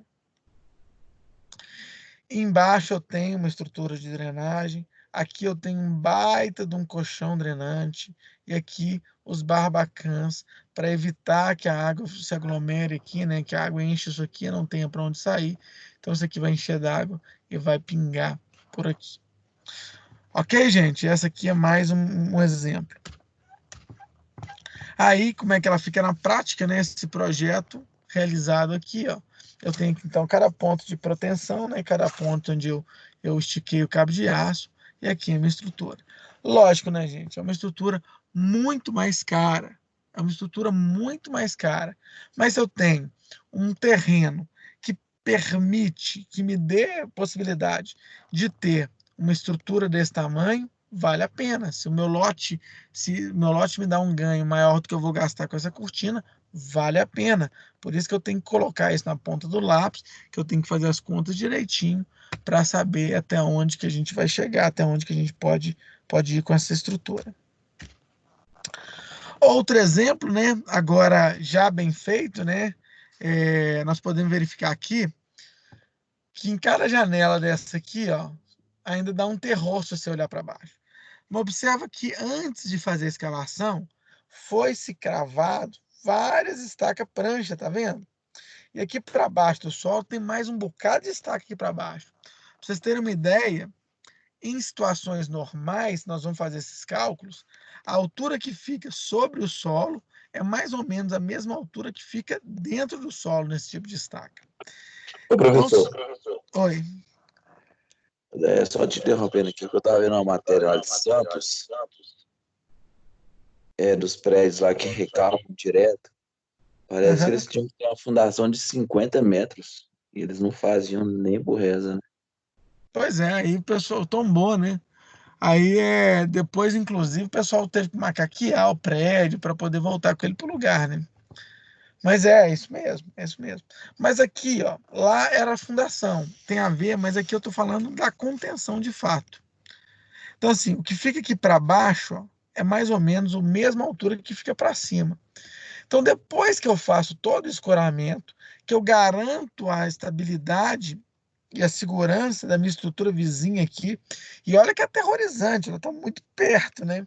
Embaixo eu tenho uma estrutura de drenagem, aqui eu tenho um baita de um colchão drenante, e aqui os barbacãs, para evitar que a água se aglomere aqui, né, que a água enche isso aqui e não tenha para onde sair. Então isso aqui vai encher d'água e vai pingar por aqui. Ok, gente? Essa aqui é mais um exemplo. Aí, como é que ela fica na prática, né? Esse projeto realizado aqui, ó. Eu tenho então cada ponto de proteção, né? Cada ponto onde eu estiquei o cabo de aço, e aqui a minha estrutura. Lógico, né, gente? É uma estrutura muito mais cara. É uma estrutura muito mais cara. Mas eu tenho um terreno que permite, que me dê a possibilidade de ter uma estrutura desse tamanho, vale a pena. Se o meu lote me dá um ganho maior do que eu vou gastar com essa cortina, vale a pena. Por isso que eu tenho que colocar isso na ponta do lápis, que eu tenho que fazer as contas direitinho para saber até onde que a gente vai chegar, até onde que a gente pode ir com essa estrutura. Outro exemplo, né? Agora já bem feito, né? Nós podemos verificar aqui que em cada janela dessa aqui, ó, ainda dá um terror se você olhar para baixo. Mas observa que antes de fazer a escavação, foi-se cravado várias estacas prancha, tá vendo? E aqui para baixo do solo tem mais um bocado de estaca aqui para baixo. Para vocês terem uma ideia, em situações normais, nós vamos fazer esses cálculos, a altura que fica sobre o solo é mais ou menos a mesma altura que fica dentro do solo nesse tipo de estaca.
Ô, professor,
Oi.
só te interrompendo aqui, que eu estava vendo uma matéria lá de Santos, dos prédios lá que recalcam direto. Parece que
Aham.
eles tinham que ter uma fundação de 50 metros. E eles não faziam nem por reza, né?
Pois é, aí o pessoal tombou, né? Aí depois, inclusive, o pessoal teve que macaquear o prédio para poder voltar com ele para o lugar, né? Mas é isso mesmo, é isso mesmo. Mas aqui, ó, lá era a fundação, tem a ver, mas aqui eu estou falando da contenção de fato. Então, assim, o que fica aqui para baixo, ó, é mais ou menos a mesma altura que fica para cima. Então, depois que eu faço todo o escoramento, que eu garanto a estabilidade e a segurança da minha estrutura vizinha aqui, e olha que é aterrorizante, ela está muito perto, né?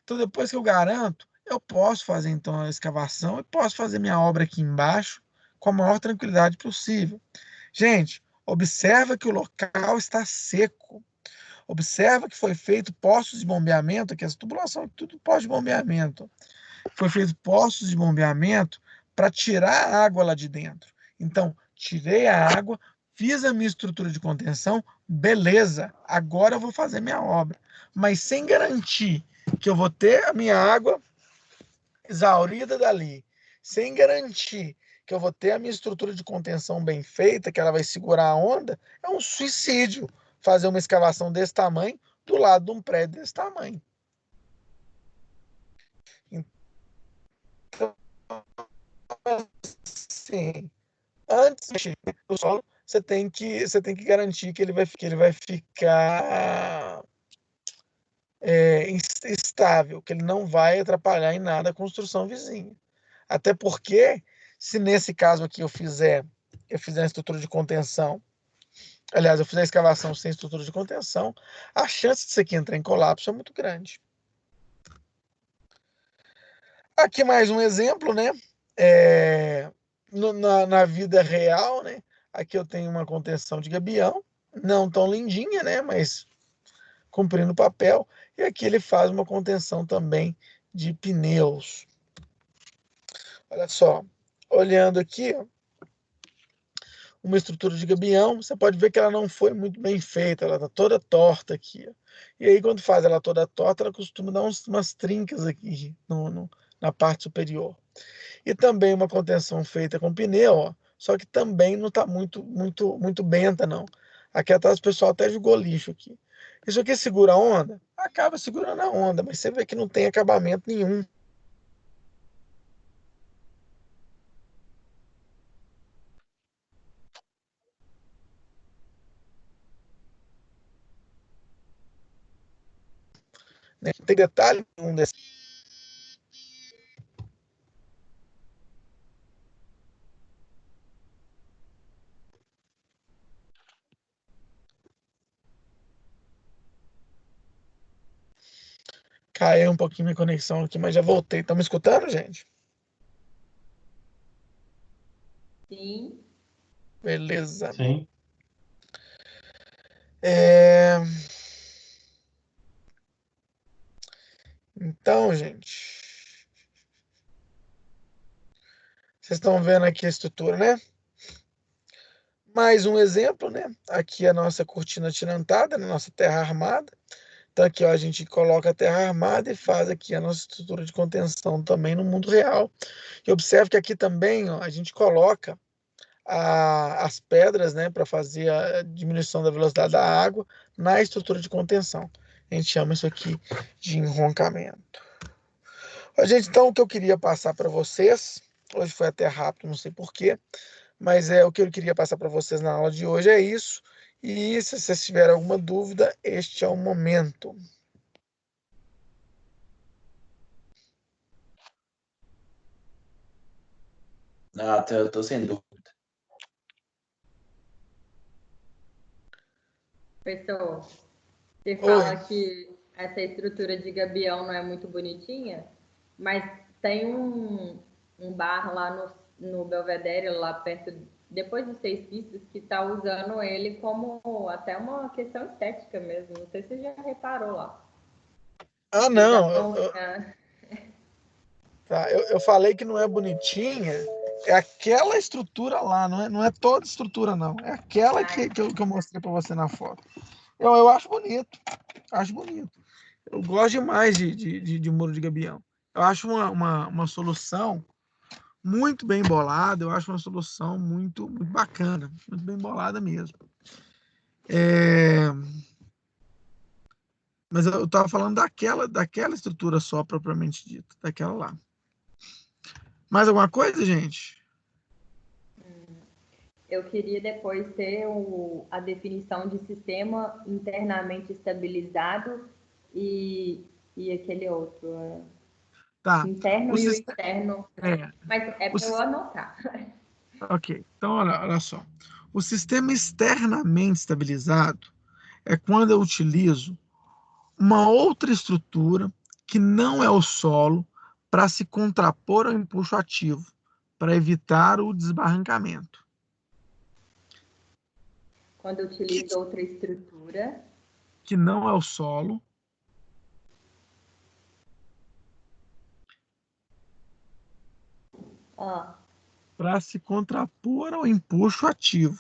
Então, depois que eu garanto, eu posso fazer então a escavação e posso fazer minha obra aqui embaixo com a maior tranquilidade possível. Gente, observa que o local está seco. Observa que foi feito postos de bombeamento, que essa tubulação é tudo posto de bombeamento. Foi feito postos de bombeamento para tirar a água lá de dentro. Então, tirei a água, fiz a minha estrutura de contenção, beleza, agora eu vou fazer minha obra. Mas sem garantir que eu vou ter a minha água exaurida dali, sem garantir que eu vou ter a minha estrutura de contenção bem feita, que ela vai segurar a onda, é um suicídio fazer uma escavação desse tamanho do lado de um prédio desse tamanho. Então, assim, antes de mexer no solo, você tem que garantir que ele vai ficar estável, que ele não vai atrapalhar em nada a construção vizinha. Até porque, se nesse caso aqui eu fizer a estrutura de contenção, aliás, eu fizer a escavação sem estrutura de contenção, a chance disso aqui entrar em colapso é muito grande. Aqui mais um exemplo, né? Na vida real, né? Aqui eu tenho uma contenção de gabião, não tão lindinha, né? Mas cumprindo o papel. E aqui ele faz uma contenção também de pneus. Olha só, olhando aqui, ó, uma estrutura de gabião, você pode ver que ela não foi muito bem feita, ela está toda torta aqui. Ó. E aí, quando faz ela toda torta, ela costuma dar umas trincas aqui na parte superior. E também uma contenção feita com pneu, ó, só que também não está muito benta, não. Aqui atrás o pessoal até jogou lixo aqui. Isso aqui segura a onda? Acaba segurando a onda, mas você vê que não tem acabamento nenhum. Né? Não tem detalhe nenhum desse. Caiu um pouquinho minha conexão aqui, mas já voltei. Estão me escutando, gente?
Sim.
Beleza.
Sim.
Então, gente, Vocês estão vendo aqui a estrutura, né? Mais um exemplo, né? Aqui a nossa cortina tirantada, né? Nossa terra armada. Então aqui, ó, a gente coloca a terra armada e faz aqui a nossa estrutura de contenção também no mundo real. E observe que aqui também, ó, a gente coloca as pedras, né, para fazer a diminuição da velocidade da água na estrutura de contenção. A gente chama isso aqui de enroncamento. Ó, gente, então o que eu queria passar para vocês, hoje foi até rápido, não sei porquê, mas o que eu queria passar para vocês na aula de hoje é isso. E se vocês tiverem alguma dúvida, este é o momento.
Não, eu tô sem dúvida.
Professor, você fala que essa estrutura de gabião não é muito bonitinha, mas tem um bar lá no Belvedere, lá perto, depois dos 6 pistas, que está usando ele como até uma questão estética mesmo. Não sei se você já reparou lá.
Ah,
Eles
não.
já
Tá, eu falei que não é bonitinha, é aquela estrutura lá, não é toda estrutura, não. É aquela que eu mostrei para você na foto. Eu acho bonito, acho bonito. Eu gosto demais de muro de gabião. Eu acho uma solução muito bem bolada, eu acho uma solução muito, muito bacana, muito bem bolada mesmo. Mas eu estava falando daquela estrutura só, propriamente dita, daquela lá. Mais alguma coisa, gente?
Eu queria depois ter a definição de sistema internamente estabilizado e aquele outro.
Tá.
Interno e o externo. Mas é para eu anotar.
Ok. Então, olha só. O sistema externamente estabilizado é quando eu utilizo uma outra estrutura que não é o solo para se contrapor ao empuxo ativo, para evitar o desbarrancamento.
Quando eu utilizo outra estrutura
que não é o solo, para se contrapor ao empuxo ativo.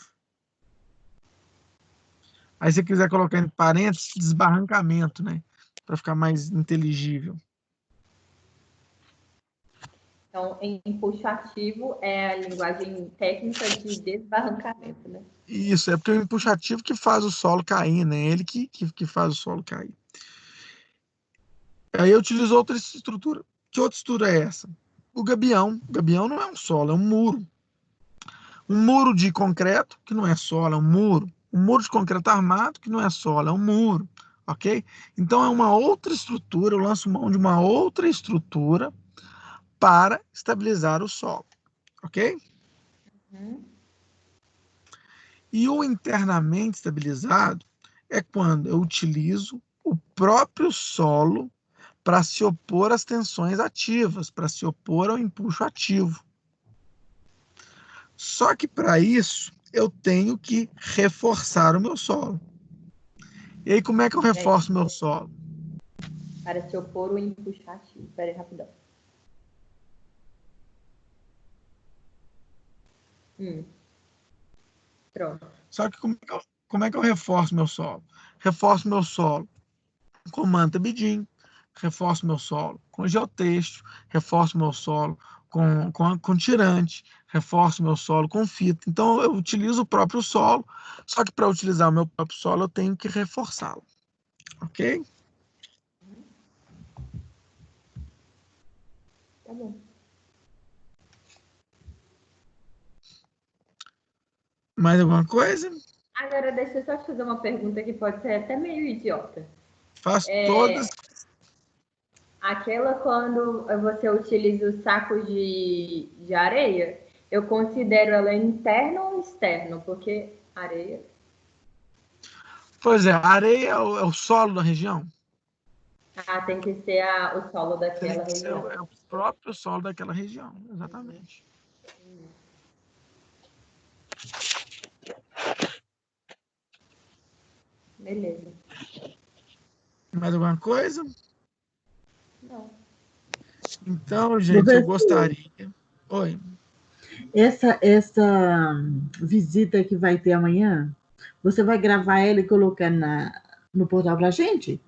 Aí, se você quiser colocar em parênteses, desbarrancamento, né? Para ficar mais inteligível.
Então, empuxo ativo é a linguagem técnica de desbarrancamento, né?
Isso, é porque é o empuxo ativo que faz o solo cair, né? Ele que faz o solo cair. Aí eu utilizo outra estrutura. Que outra estrutura é essa? O gabião. O gabião não é um solo, é um muro. Um muro de concreto, que não é solo, é um muro. Um muro de concreto armado, que não é solo, é um muro. Ok? Então é uma outra estrutura, eu lanço mão de uma outra estrutura para estabilizar o solo. Ok? E o internamente estabilizado é quando eu utilizo o próprio solo para se opor às tensões ativas, para se opor ao empuxo ativo. Só que para isso eu tenho que reforçar o meu solo. E aí como é que eu reforço o meu solo?
Para se opor ao empuxo ativo. Espera aí, rapidão. Pronto.
Só que como é que eu reforço meu solo? Reforço meu solo com manta bidim, reforço meu solo com geotexto, reforço meu solo com tirante, reforço meu solo com fita. Então eu utilizo o próprio solo, só que para utilizar o meu próprio solo eu tenho que reforçá-lo. Ok?
Tá bom.
Mais alguma coisa?
Agora, deixa eu só te fazer uma pergunta que pode ser até meio idiota.
Faço todas.
Aquela quando você utiliza o saco de areia, eu considero ela interno ou externo? Porque areia...
Pois é, a areia é o solo da região?
tem que ser o solo daquela região.
É o próprio solo daquela região, exatamente.
Beleza.
Mais alguma coisa?
Não.
Então, gente, eu gostaria... Oi.
Essa visita que vai ter amanhã, você vai gravar ela e colocar no portal pra gente?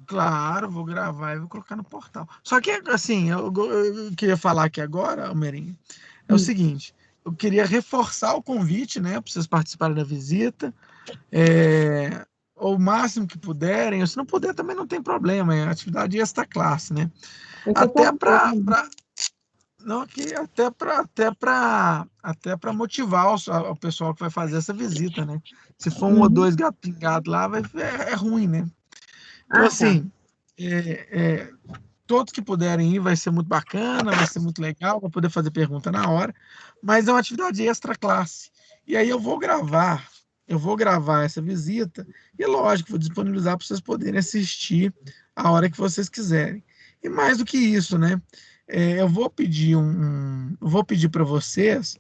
Claro, vou gravar e vou colocar no portal. Só que, assim, eu queria falar aqui agora, Almerinho, é o seguinte, eu queria reforçar o convite, né, para vocês participarem da visita, o máximo que puderem, ou se não puder também não tem problema, é atividade extra classe, né? Até para não aqui até para motivar o pessoal que vai fazer essa visita, né? Se for um ou dois gato pingado lá, é ruim, né? Então, assim, todos que puderem ir vai ser muito bacana, vai ser muito legal, vai poder fazer pergunta na hora, mas é uma atividade extra classe. E aí eu vou gravar essa visita e, lógico, vou disponibilizar para vocês poderem assistir a hora que vocês quiserem. E mais do que isso, né? Eu vou pedir para vocês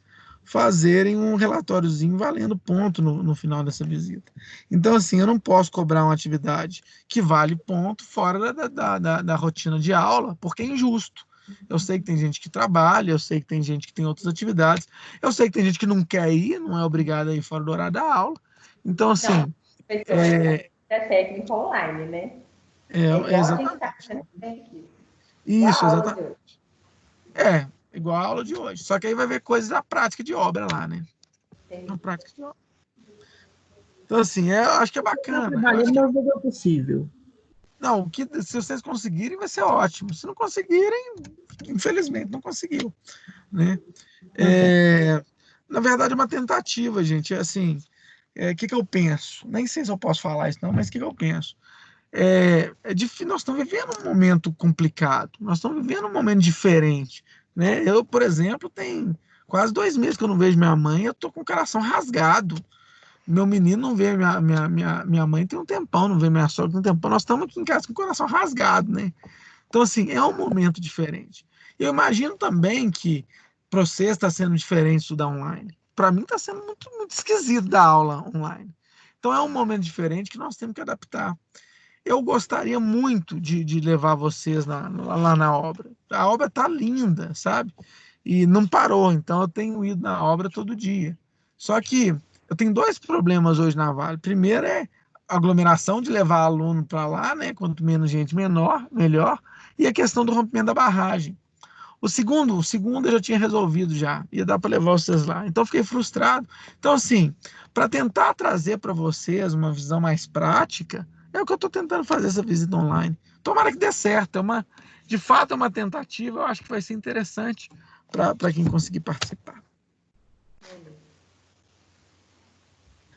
fazerem um relatóriozinho valendo ponto no final dessa visita. Então, assim, eu não posso cobrar uma atividade que vale ponto fora da rotina de aula, porque é injusto. Eu sei que tem gente que trabalha, eu sei que tem gente que tem outras atividades, eu sei que tem gente que não quer ir, não é obrigada a ir fora do horário da aula. Então, assim...
É técnica online, né?
Exatamente. Isso, exatamente. Igual a aula de hoje. Só que aí vai ver coisas da prática de obra lá, né? Na prática de obra. Então, assim, eu acho que é bacana.
Trabalhando o possível.
Não, se vocês conseguirem, vai ser ótimo. Se não conseguirem, infelizmente, não conseguiu. Né? Na verdade, é uma tentativa, gente. Assim, que eu penso? Nem sei se eu posso falar isso, não, mas o que eu penso? Difícil, nós estamos vivendo um momento complicado, nós estamos vivendo um momento diferente. Né? Eu, por exemplo, tem quase 2 meses que eu não vejo minha mãe, eu estou com o coração rasgado. Meu menino não vê minha mãe tem um tempão, não vê minha sogra tem um tempão. Nós estamos aqui em casa com o coração rasgado, né? Então, assim, é um momento diferente. Eu imagino também que para você está sendo diferente estudar online. Para mim está sendo muito, muito esquisito dar aula online. Então, é um momento diferente que nós temos que adaptar. Eu gostaria muito de levar vocês lá na obra. A obra está linda, sabe? E não parou, então eu tenho ido na obra todo dia. Só que eu tenho 2 problemas hoje na Vale. Primeiro é a aglomeração de levar aluno para lá, né? Quanto menos gente, melhor. E a questão do rompimento da barragem. O segundo eu já tinha resolvido já. Ia dar para levar vocês lá. Então eu fiquei frustrado. Então, assim, para tentar trazer para vocês uma visão mais prática, é o que eu estou tentando fazer essa visita online. Tomara que dê certo. De fato, é uma tentativa. Eu acho que vai ser interessante para quem conseguir participar.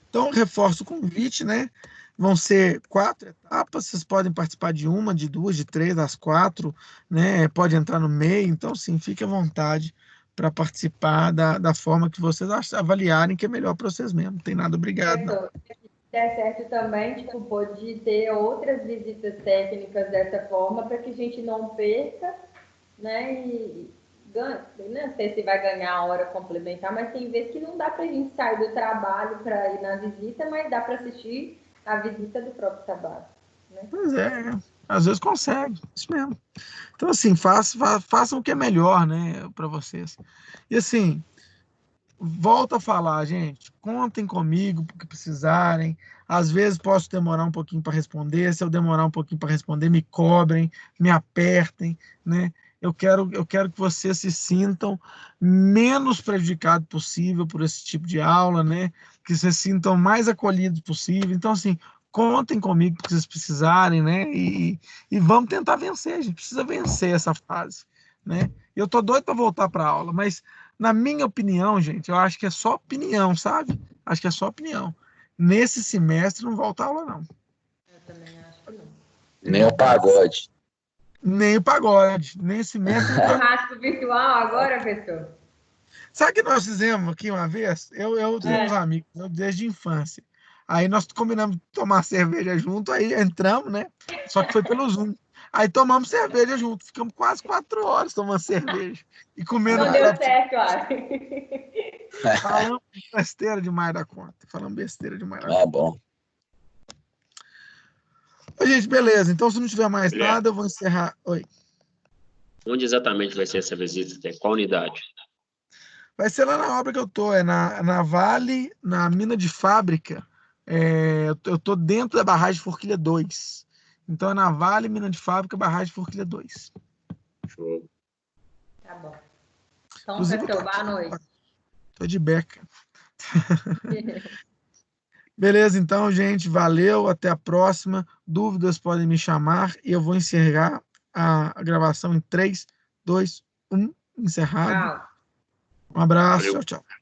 Então, reforço o convite, né? Vão ser 4 etapas, vocês podem participar de 1, de 2, de 3, das 4, né? Pode entrar no meio, então, sim, fique à vontade para participar da forma que vocês avaliarem que é melhor para vocês mesmos. Não tem nada obrigado, não.
Se der certo também, tipo, pode ter outras visitas técnicas dessa forma para que a gente não perca, né? E não sei se vai ganhar a hora complementar, mas tem vezes que não dá para a gente sair do trabalho para ir na visita, mas dá para assistir a visita do próprio trabalho. Né?
Pois é, às vezes consegue, isso mesmo. Então, assim, façam o que é melhor, né, para vocês. E, assim, volto a falar, gente, contem comigo porque precisarem. Às vezes posso demorar um pouquinho para responder. Se eu demorar um pouquinho para responder, me cobrem, me apertem, né? Eu quero que vocês se sintam menos prejudicados possível por esse tipo de aula, né? Que vocês se sintam mais acolhidos possível. Então, assim, contem comigo porque vocês precisarem, né? E vamos tentar vencer. A gente precisa vencer essa fase, né? Eu tô doido para voltar para a aula, mas na minha opinião, gente, eu acho que é só opinião, sabe? Acho que é só opinião. Nesse semestre não volta a aula, não.
Eu também acho que não.
Nem o pagode.
Nem o pagode. Nem esse semestre.
Churrasco virtual agora, professor?
Sabe o que nós fizemos aqui uma vez? Eu tenho uns amigos desde a infância. Aí nós combinamos de tomar cerveja junto, aí entramos, né? Só que foi pelo Zoom. Aí tomamos cerveja junto, ficamos quase 4 horas tomando cerveja. E comendo.
Não deu certo, acho.
Falamos besteira demais da conta. Falamos besteira demais da conta.
Ah, bom.
Gente, beleza. Então, se não tiver mais nada, eu vou encerrar. Oi.
Onde exatamente vai ser essa visita? Qual unidade?
Vai ser lá na obra que eu tô, é na Vale, na mina de fábrica. Eu tô dentro da barragem Forquilha 2. Então é na Vale, mina de fábrica, barragem Forquilha 2.
Show.
Tá bom. Então,
Inclusive, eu tô
boa noite.
Tô de beca. Beleza, então, gente, valeu, até a próxima. Dúvidas podem me chamar e eu vou encerrar a gravação em 3, 2, 1, encerrado.
Tchau.
Um abraço,
Valeu.
tchau, tchau.